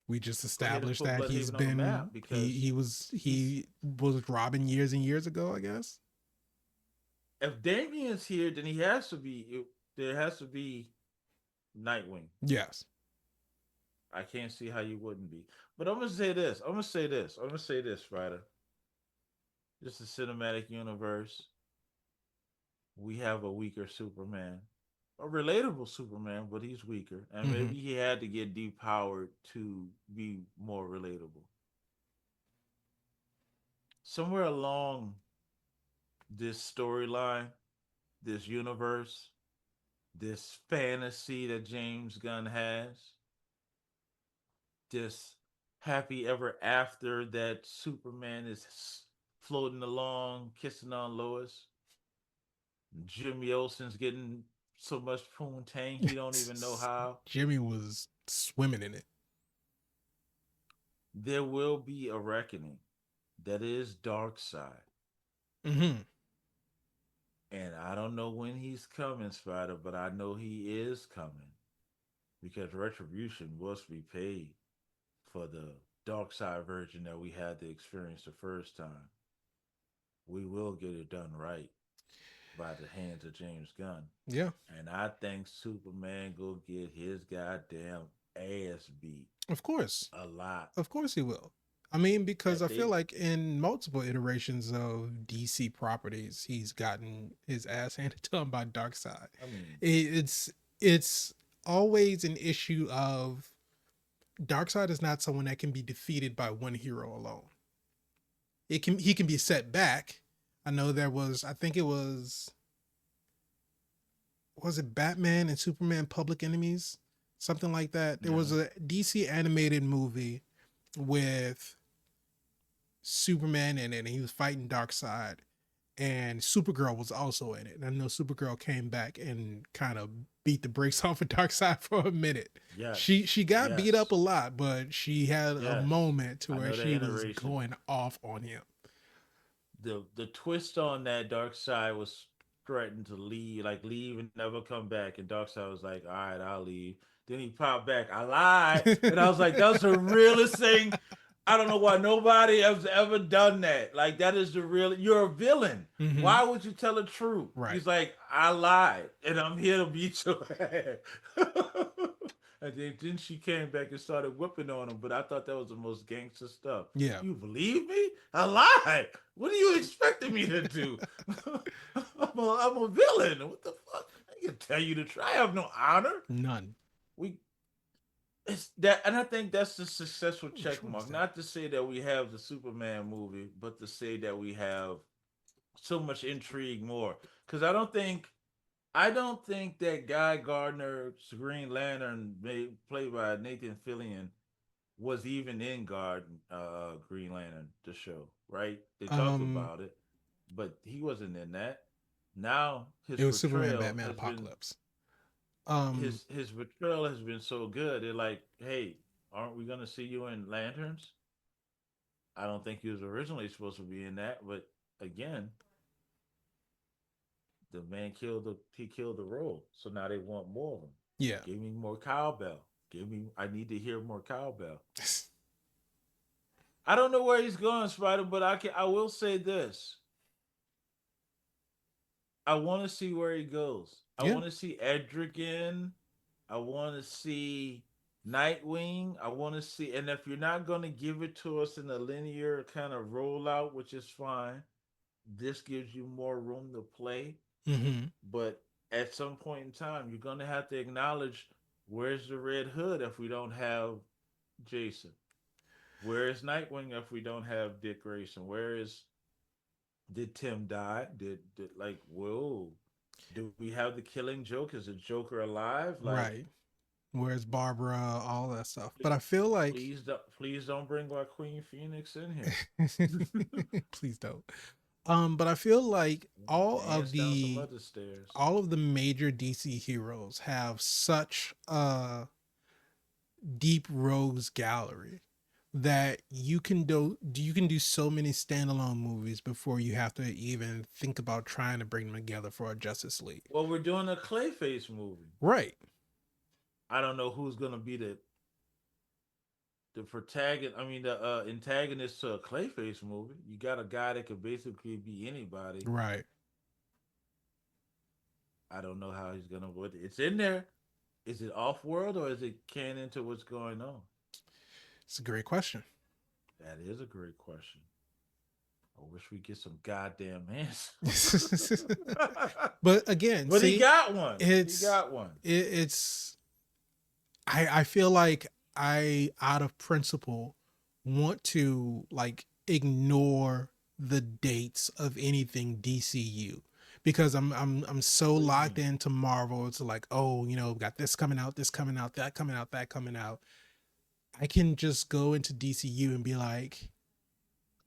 We just go ahead and established put that he's Bloodhaven on the map been because he's he was Robin years and years ago, I guess. if Damien's here, then he has to be. There has to be Nightwing. Yes. I can't see how you wouldn't be. But I'm gonna say this. I'm gonna say this. I'm gonna say this, Ryder. Just the cinematic universe. We have a weaker Superman, a relatable Superman, but he's weaker, and Mm-hmm. maybe he had to get depowered to be more relatable. Somewhere along this storyline, this universe, this fantasy that James Gunn has, this happy ever after that Superman is floating along, kissing on Lois. Jimmy Olsen's getting so much poontang he don't even know how. Jimmy was swimming in it. There will be a reckoning that is dark side. Mm-hmm. And I don't know when he's coming, Spider, but I know he is coming because retribution must be paid for the dark side version that we had to experience the first time. We will get it done right by the hands of James Gunn. Yeah. And I think Superman go get his goddamn ass beat Of course. a lot. Of course he will. I mean, because That I feel they, like in multiple iterations of DC properties, he's gotten his ass handed to him by Darkseid. I mean, It's always an issue of Darkseid is not someone that can be defeated by one hero alone. He can be set back. I know there was I think it was it Batman and Superman Public Enemies, something like that. There was uh-huh. a DC animated movie with Superman in it, and he was fighting Darkseid, and Supergirl was also in it. And I know Supergirl came back and kind of beat the brakes off of Darkseid for a minute. Yes, She got beat up yes, a lot, but she had a yes. moment to I where know that she was iteration. going off on him. The twist on that Dark Side was threatened to leave, like leave and never come back. And Dark Side was like, "All right, I'll leave." Then he popped back. I lied, and I was like, "That's the realest thing." I don't know why nobody has ever done that. Like that is the real. You're a villain. Mm-hmm. Why would you tell the truth? Right. He's like, "I lied, and I'm here to beat your ass." And then she came back and started whipping on him. But I thought that was the most gangster stuff. Yeah. You believe me? I lied. What are you expecting me to do? I'm a villain. What the fuck? I can tell you to try. I have no honor. None. We it's that, and I think that's the successful Which check one is mark. that? Not to say that we have the Superman movie, but to say that we have so much intrigue more. Because I don't think that Guy Gardner's Green Lantern, played by Nathan Fillion, was even in Green Lantern, the show, right? They talked Um, about it, but he wasn't in that. Now his it was Superman, portrayal Batman, has been Apocalypse. Um, his portrayal has been so good. They're like, hey, aren't we gonna see you in Lanterns? I don't think he was originally supposed to be in that, but again, the man killed the role. So now they want more of him. yeah. Give me more cowbell. Give me I need to hear more cowbell. I don't know where he's going, Spider, but I will say this. I want to see where he goes. I Yeah. want to see Edric in. I want to see Nightwing. I want to see, and if you're not going to give it to us in a linear kind of rollout, which is fine, this gives you more room to play. Mm-hmm. But at some point in time, you're going to have to acknowledge where's the Red Hood if we don't have Jason? Where is Nightwing if we don't have Dick Grayson? Where is did Tim die? Did like whoa? Do we have the Killing Joke? Is the Joker alive? Like, Right. Where's Barbara, all that stuff. But please, I feel like please don't bring Queen Phoenix in here. please don't. But I feel like Dance down some other stairs. all of the major DC heroes have such a deep rogues gallery that you can do so many standalone movies before you have to even think about trying to bring them together for a Justice League. Well, we're doing a Clayface movie. Right. I don't know who's gonna be the protagonist. I mean, the antagonist to a Clayface movie. You got a guy that could basically be anybody. Right. I don't know how he's gonna. What it's in there. Is it off world or is it canon to what's going on? It's a great question. That is a great question. I wish we get some goddamn answers. But again, But he see, got one. He it's got one. it's I feel like I out of principle want to like ignore the dates of anything DCU because I'm so What do you locked mean? into Marvel. It's like, oh, you know, got this coming out, that coming out, that coming out. I can just go into DCU and be like,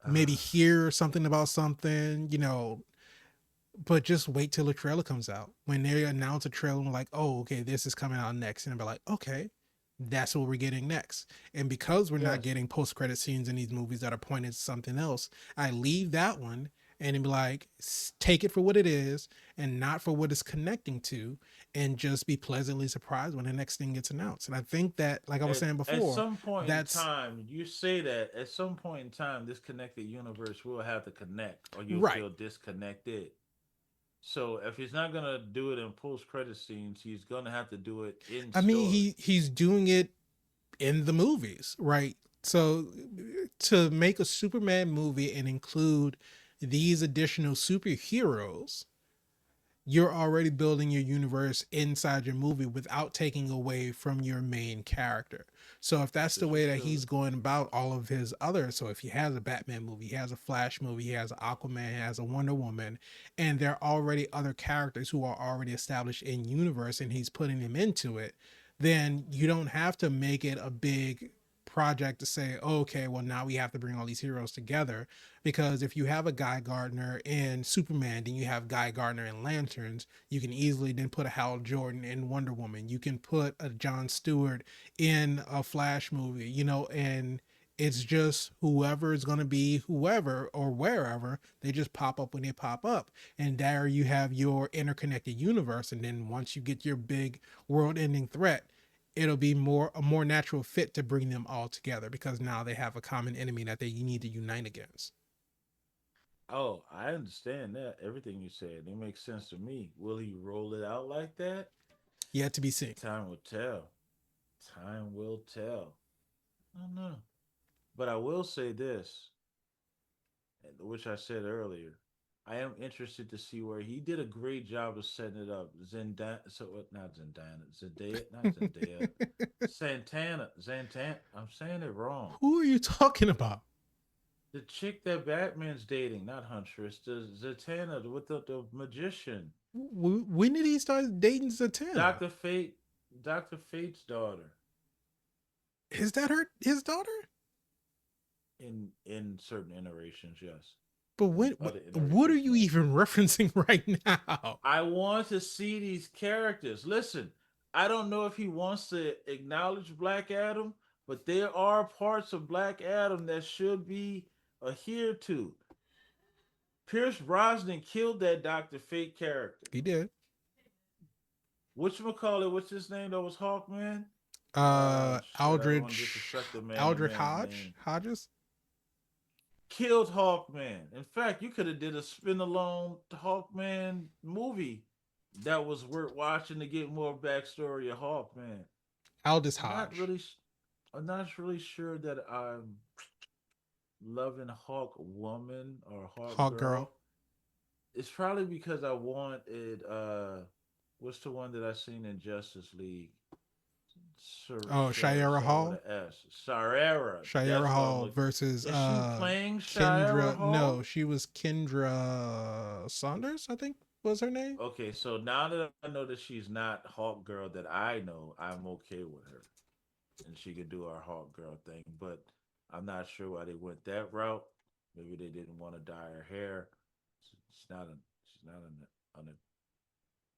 maybe Ah, hear something about something, you know, but just wait till the trailer comes out. When they announce a trailer, I'm like, oh, okay, this is coming out next. And I'll be like, okay, that's what we're getting next. And because we're not yes. getting post credit scenes in these movies that are pointed to something else, I leave that one and be like, take it for what it is and not for what it's connecting to, and just be pleasantly surprised when the next thing gets announced. And I think that, like I was saying At before, some point in that's time, you say that at some point in time, this connected universe will have to connect, or you'll right. feel disconnected. So if he's not gonna do it in post credit scenes, he's gonna have to do it in I mean, story. he's doing it in the movies, right? So to make a Superman movie and include these additional superheroes, you're already building your universe inside your movie without taking away from your main character. So if that's the This way is that true. he's going about all of his other, so if he has a Batman movie, he has a Flash movie, he has an Aquaman, he has a Wonder Woman, and there are already other characters who are already established in universe and he's putting them into it, then you don't have to make it a big project to say, oh, okay, well now we have to bring all these heroes together, because if you have a Guy Gardner in Superman, then you have Guy Gardner in Lanterns. You can easily then put a Hal Jordan in Wonder Woman. You can put a John Stewart in a Flash movie, you know, and it's just whoever is going to be whoever or wherever, they just pop up when they pop up. And there you have your interconnected universe. And then once you get your big world ending threat, it'll be more a more natural fit to bring them all together because now they have a common enemy that they need to unite against. Oh, I understand that. Everything you said, it makes sense to me. Will he roll it out like that? Yet to be seen. Time will tell. Time will tell. I don't know. But I will say this, which I said earlier. I am interested to see where he did a great job of setting it up. Zendaya, so not Zendaya, Zendaya, not Zendaya, Santana, Zantana. I'm saying it wrong. Who are you talking about? The chick that Batman's dating, not Huntress, the Zatanna with the magician, When did he start dating Zatanna? Doctor Fate, Doctor Fate's daughter. Is that his daughter? In certain iterations, yes. But In when other what are iterations, you no. even referencing right now? I want to see these characters. Listen, I don't know if he wants to acknowledge Black Adam, but there are parts of Black Adam that should be adhered to. Pierce Brosnan killed that Doctor Fate character. He did. Which McCullough, what's his name that was Hawkman? Shit, I don't want to Aldrich disrespect the Aldrich man's name. Hodges. Killed Hawkman. In fact, you could have did a spin alone Hawkman movie that was worth watching to get more backstory of Hawkman. Aldous I'm not Hodge. really, I'm not really sure that I'm loving Hawk Woman or Hawk Hawk Girl. Girl. It's probably because I wanted what's the one that I seen in Justice League? Oh, Shiera Start with Hall. an S. Shirera. Shiera That's what I'm Hall looking. versus Is she playing Shira Kendra. No, Hall? she was Kendra Saunders, I think. was her name. Okay, so now that I know that she's not Hawk Girl that I know, I'm okay with her, and she could do our Hawk Girl thing. But I'm not sure why they went that route. Maybe they didn't want to dye her hair. She's not a she's not an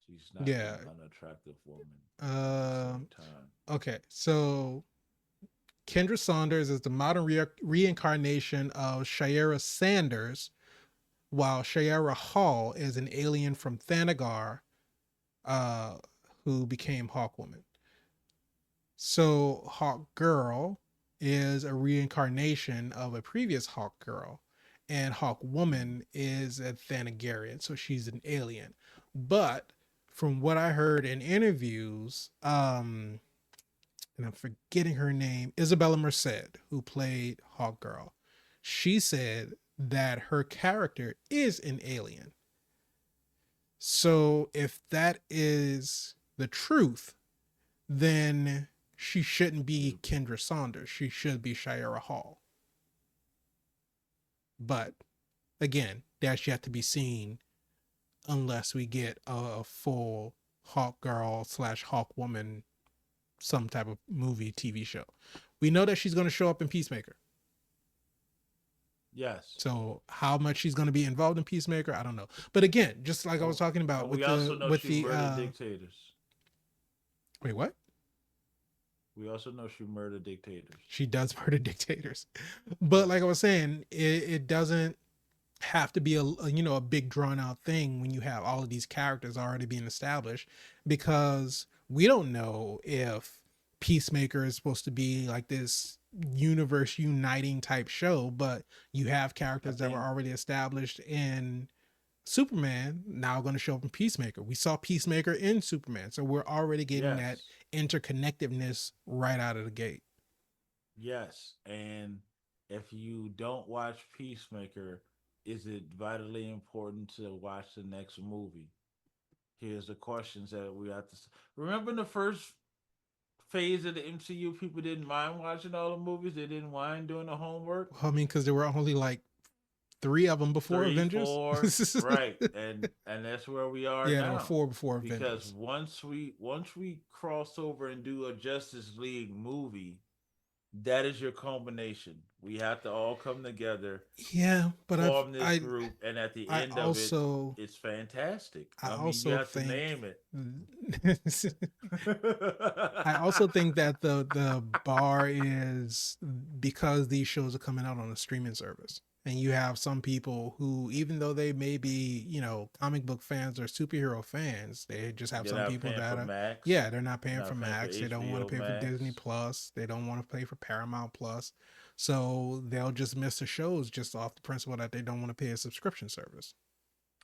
she's not Yeah. an unattractive woman at the same Um. time. Okay. So Kendra Saunders is the modern reincarnation of Shiera Sanders, while Shiera Hall is an alien from Thanagar, uh, who became Hawkwoman. So Hawk Girl is a reincarnation of a previous Hawk Girl, and Hawk Mm. Woman is a Thanagarian, so she's an alien. But from what I heard in interviews, and I'm forgetting her name, Isabella Merced, who played Hawk Girl, she said that her character is an alien. So if that is the truth, then she shouldn't be Kendra Saunders. She should be Shiera Hall. But again, that's yet to be seen unless we get a full Hawk Girl slash Hawk Woman, some type of movie, TV show. We know that she's going to show up in Peacemaker. Yes. So how much she's going to be involved in Peacemaker, I don't know. But again, just like I was Oh, talking about and with we also the know with she the murdered dictators. wait, what? We also know she murdered dictators. She does murder dictators. But like I Yes. was saying, it doesn't have to be a big drawn out thing when you have all of these characters already being established, because we don't know if Peacemaker is supposed to be like this universe uniting type show, but you have I characters that were think already established in Superman now going to show up in Peacemaker. We saw Peacemaker in Superman, so we're already getting that yes. interconnectedness right out of the gate. Yes. And if you don't watch Peacemaker, is it vitally important to watch the next movie? Here's the questions that we have to remember. In the first phase of the MCU, people didn't mind watching all the movies. They didn't mind doing the homework. Well, I mean, because there were only like three of them before Three, Avengers. four, right, and that's where we are Yeah, there were now. four before Because Avengers. once we cross over and do a Justice League movie, that is your combination. We have to all come together, Yeah, but form this group, and at the I end of it, also it's fantastic. I I mean, you also have to think name it. I also think that the bar is because these shows are coming out on a streaming service. And you have some people who, even though they may be, comic book fans or superhero fans, they just have They're some not people paying that for are, Max. yeah, they're not They're paying for not paying for Max. They don't want HBO to pay for Disney Max. Plus. They don't want to pay for Paramount Plus. So they'll just miss the shows just off the principle that they don't want to pay a subscription service.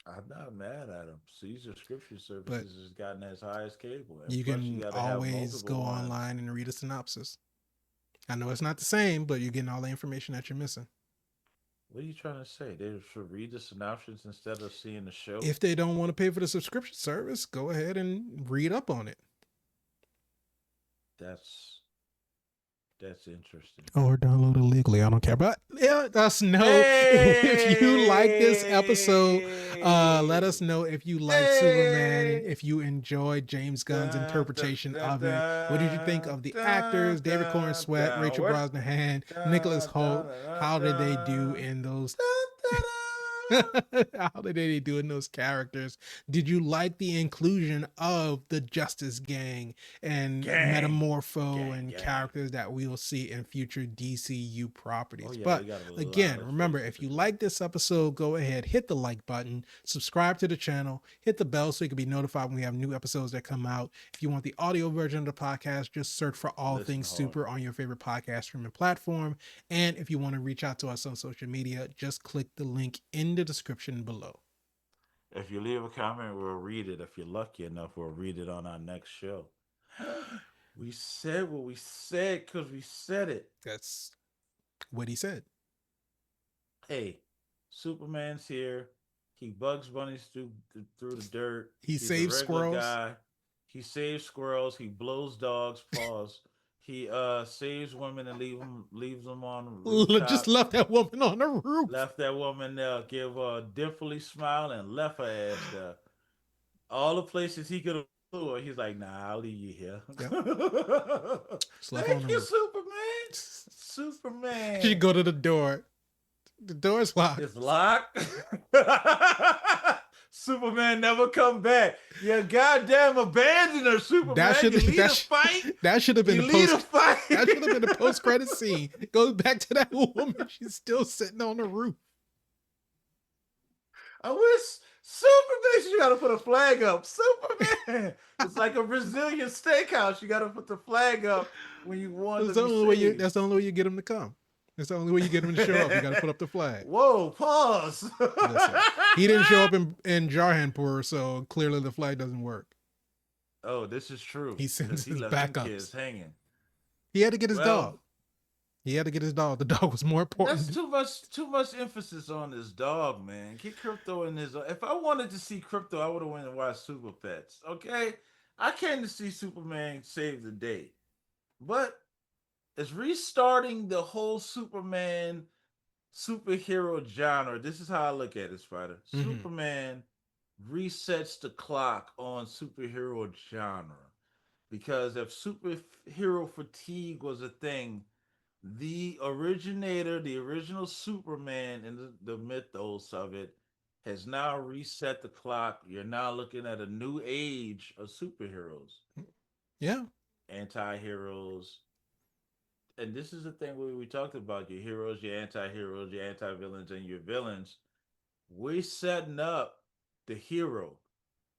I'm not mad at them. See, subscription But services has gotten as high as cable, and you plus you can got to have always multiple go ones. online and read a synopsis. I know it's not the same, but you're getting all the information that you're missing. What are you trying to say? They should read the synopsis instead of seeing the show. If they don't want to pay for the subscription service, go ahead and read up on it. That's that's interesting. Or download it legally. I don't care. But let us know if you like this episode. Let us Hey, know if you like Superman, hey, if you enjoyed James Gunn's dun, dun, interpretation dun, of it. What did you think dun, of the actors, dun, David Corn dun, Sweat, dun. Rachel What? Brosnahan, Nicholas Dun, Holt? dun, dun, How did they do dun, in those dun, dun, dun. How did they do in those characters? Did you like the inclusion of the Justice Gang and Gang, Metamorpho gang, and gang. characters that we will see in future DCU Oh properties? yeah, they But got a lot again, of remember, faces if in you there. like this episode, go ahead, hit the like button, subscribe to the channel, hit the bell so you can be notified when we have new episodes that come out. If you want the audio version of the podcast, just search for All Listen Things harder. Super on your favorite podcast streaming platform. And if you want to reach out to us on social media, just click the link in the description below. If you leave a comment, we'll read it. If you're lucky enough, we'll read it on our next show. We said what we said because we said it. That's what he said. Hey, Superman's here. He bugs bunnies through the dirt. He He's a saved regular squirrels. guy. He saves squirrels. He blows dogs' paws. He saves women and leaves them on Just rooftops. left that woman on the roof. Left that woman there, give a dimply smile, and left her ass there. All the places he could have flew, he's like, nah, I'll leave you here. Yep. Just left on Thank the you, roof. Superman. She Superman go to the door. The door's is locked. locked. Superman never come back. You goddamn abandoner, That Superman. should You lead that a fight. that should have been You the lead a post. fight. That should have been the post credit scene. It goes back to that woman. She's still sitting on the roof. I wish Superman. You got to put a flag up. Superman. It's like a Brazilian steakhouse. You got to put the flag up when you want to That's the be only way you. saved. That's the only way you get him to come. That's the only way you get him to show up. You got to put up the flag. Whoa, pause. Listen, he didn't show up in Jarhanpur, so clearly the flag doesn't work. Oh, this is true He because sends he his left them kids backups. hanging. He had to get his Well, dog. He had to get his dog. The dog was more that's important. too much emphasis on this dog, man. Get Crypto in his. If I wanted to see Crypto, I would have went and watched Super Pets. Okay, I came to see Superman save the day, but it's restarting the whole Superman superhero genre. This is how I look at it, Spider. Mm-hmm. Superman resets the clock on superhero genre because if superhero fatigue was a thing, the originator, the original Superman, and the mythos of it has now reset the clock. You're now looking at a new age of superheroes, Yeah. anti-heroes. And this is the thing where we talked about your heroes, your anti-heroes, your anti-villains, and your villains. We're setting up the hero.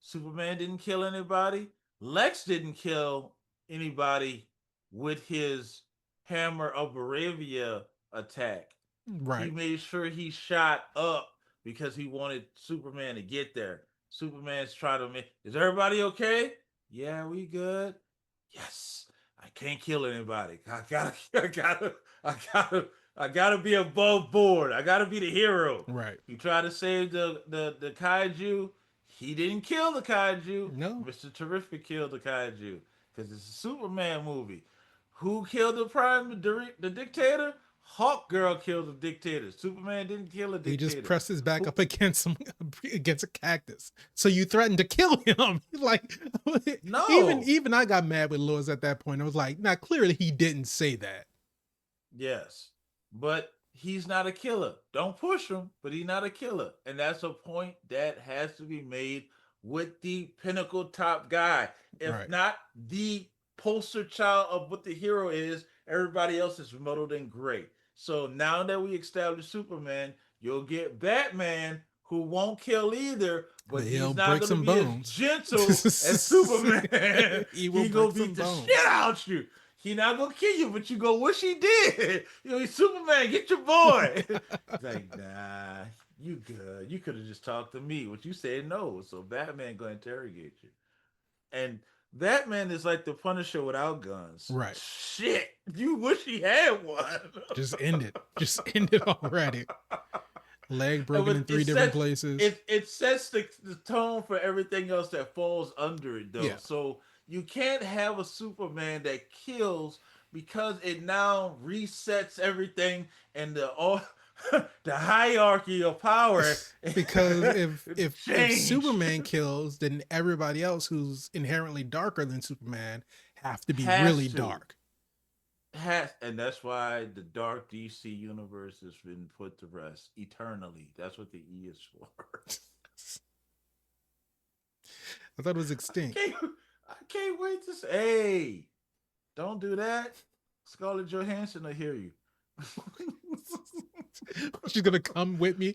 Superman didn't kill anybody. Lex didn't kill anybody with his Hammer of Baravia attack. He Right. made sure he shot up because he wanted Superman to get there. Superman's trying to make, is everybody okay? Yeah, we good. Yes. I can't kill anybody. I gotta be above board. I gotta be the hero. Right. He tried to save the kaiju. He didn't kill the kaiju. No. Mr. Terrific killed the kaiju because it's a Superman movie. Who killed the dictator? Hawk Girl killed the dictator. Superman didn't kill a He just dictator. pressed his back Who? up against him against a cactus. So you threatened to kill him. Like No. even I got mad with Lewis at that point. I was like, now clearly he didn't say that. Yes, but he's not a killer. Don't push him, but he's not a killer, and that's a point that has to be made with the pinnacle top guy. If Right. not the poster child of what the hero is, everybody else is muddled in gray. So now that we established Superman, you'll get Batman who won't kill either, But but he'll he's not break going to some be as bones. gentle as Superman. He will He gonna break some beat the bones. shit out you. He not gonna kill you, but you go wish he did. You know, he's Superman, get your boy. He's like, nah, you good. You could have just talked to me, but you said no. So Batman gonna interrogate you. And Batman is like the Punisher without guns. Right. Shit, you wish he had one. Just end it. Just end it already. Leg broken in But 3 different places. it sets the tone for everything else that falls under it, though. Yeah. So you can't have a Superman that kills because it now resets everything and the all the hierarchy of power Because if changed. Superman kills, then everybody else who's inherently darker than Superman have to be Has really to. dark. And that's why the dark DC universe has been put to rest eternally. That's what the E is for. I thought it was I extinct. can't, I can't wait to say, hey, don't do that. Scarlett Johansson will hear you. She's gonna come at me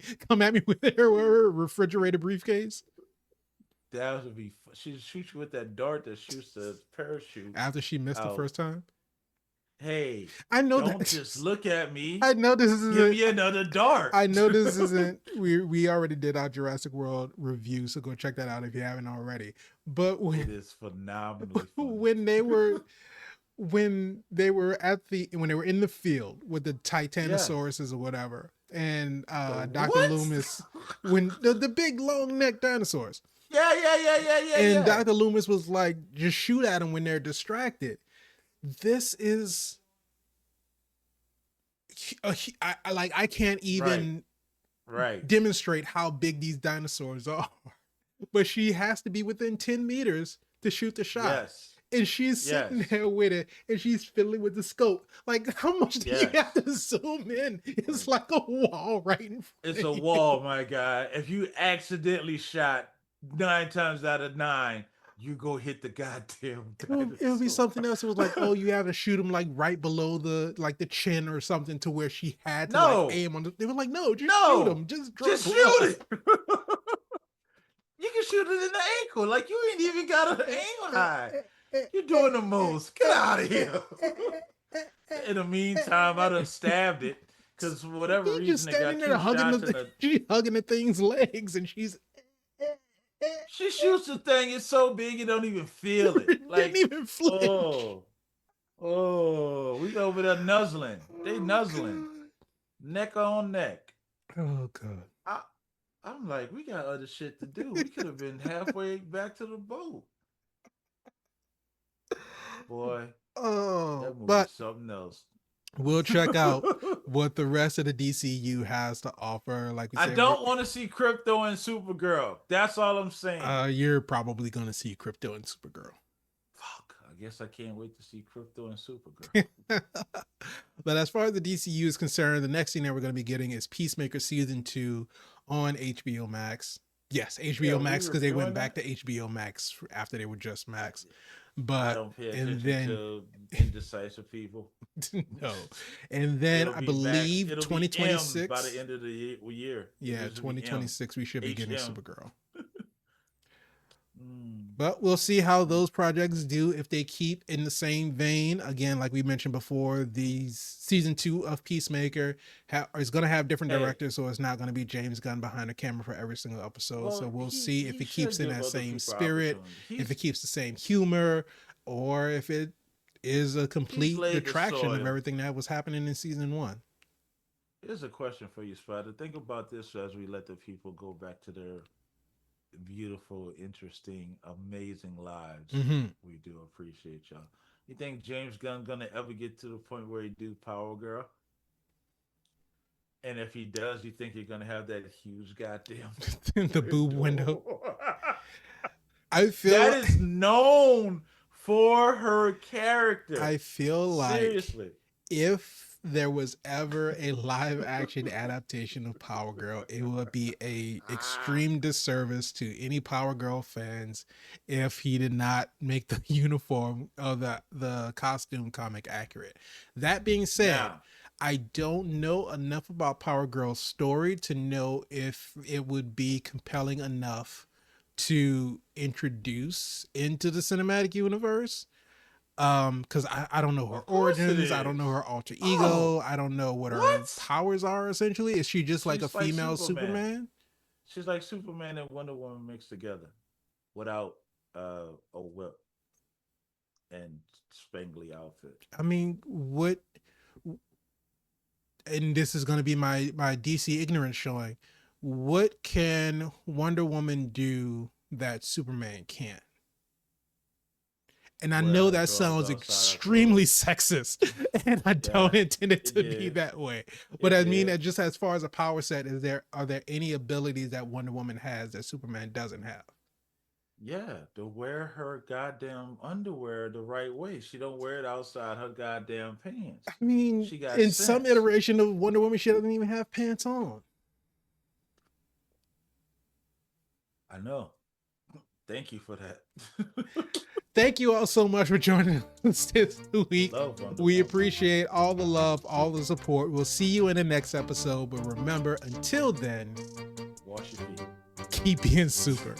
with her refrigerated briefcase That would be. She shoots you with that dart that shoots the parachute after she missed the out. first time. Hey, I know don't that. just look at me. I know this Give isn't. me another dart. I know this isn't. We already did our Jurassic World review, so go check that out if you haven't already. But It is phenomenally funny. when they were when they were in the field with the Titanosauruses or whatever, and Dr. What? Loomis, when the big long neck dinosaurs, Yeah. and Dr. Loomis was like, just shoot at them when they're distracted. This is I can't even Right. demonstrate how big these dinosaurs are. but she has to be within 10 meters to shoot the shot. Yes. And she's sitting Yes. there with it, and she's fiddling with the scope. Like, how much do you Yes. have to zoom in? It's like a wall right in front It's of a you. wall, my guy. If you accidentally shot 9 times out of 9, you go hit the goddamn It would be dinosaur. something else. It was like, oh, you have to shoot him like right below the chin or something, to where she had to like No, aim on the. They were like, no, just shoot no, him, just drop just the shoot ball. it. You can shoot it in the ankle. Like you ain't even got to aim high. You're doing the most. Get out of here. In the meantime, I done stabbed it because for whatever He's just reason it got standing there two hugging shots in the. the. She's hugging the thing's legs, and she's. She shoots the thing. It's so big you don't even feel it. It didn't Like, even flinch. oh, we over there nuzzling. They Oh nuzzling, god. neck on neck. Oh god. I, I'm like, we got other shit to do. We could have been halfway back to the boat. Boy, Oh, that movie's but something else. we'll check out what the rest of the DCU has to offer. Like we I said, don't want to see Crypto and Supergirl. That's all I'm saying. you're probably going to see Crypto and Supergirl. Fuck. I guess I can't wait to see Crypto and Supergirl. But as far as the DCU is concerned, the next thing that we're going to be getting is Peacemaker season 2 on HBO Max. Yes, HBO Yeah, Max, we because they reviewing went back that. to HBO Max after they were just Max. I But don't pay and attention then to indecisive people. no, and then It'll I be back. believe It'll be M by 2026. the end of the year. Yeah, This will be M. 2026 we should be getting HM. Supergirl. Mm. But we'll see how those projects do if they keep in the same vein. Again, like we mentioned before, the season 2 of Peacemaker is going to have different Hey. directors, so it's not going to be James Gunn behind the camera for every single episode. So we'll see if it keeps in that same spirit, if it keeps the same humor, or if it is a complete detraction of everything that was happening in season 1. Here's a question for you, Spider. Think about this as we let the people go back to their beautiful, interesting, amazing lives. Mm-hmm. We do appreciate y'all. You think James Gunn gonna ever get to the point where he do Power Girl? And if he does, you think you're gonna have that huge goddamn The boob window. I feel that is known for her character. I feel like seriously, if there was ever a live action adaptation of Power Girl, it would be a extreme disservice to any Power Girl fans if he did not make the uniform of the costume comic accurate. That being said, now, I don't know enough about Power Girl's story to know if it would be compelling enough to introduce into the cinematic universe. Because I don't know her origins, I don't know her alter ego, I don't know what her powers are. Essentially, is she just like a female Superman? She's like Superman and Wonder Woman mixed together without a whip and spangly outfit. I mean, what? And this is going to be my DC ignorance showing. What can Wonder Woman do that Superman can't? And I know that sounds extremely sexist, and I don't intend it to be that way. But I mean, just as far as a power set, are there any abilities that Wonder Woman has that Superman doesn't have? Yeah, to wear her goddamn underwear the right way. She don't wear it outside her goddamn pants. I mean, she got in some iteration of Wonder Woman, she doesn't even have pants on. I know. Thank you for that. Thank you all so much for joining us this week. We appreciate all the love, all the support. We'll see you in the next episode. But remember, until then, wash your feet. Keep being super.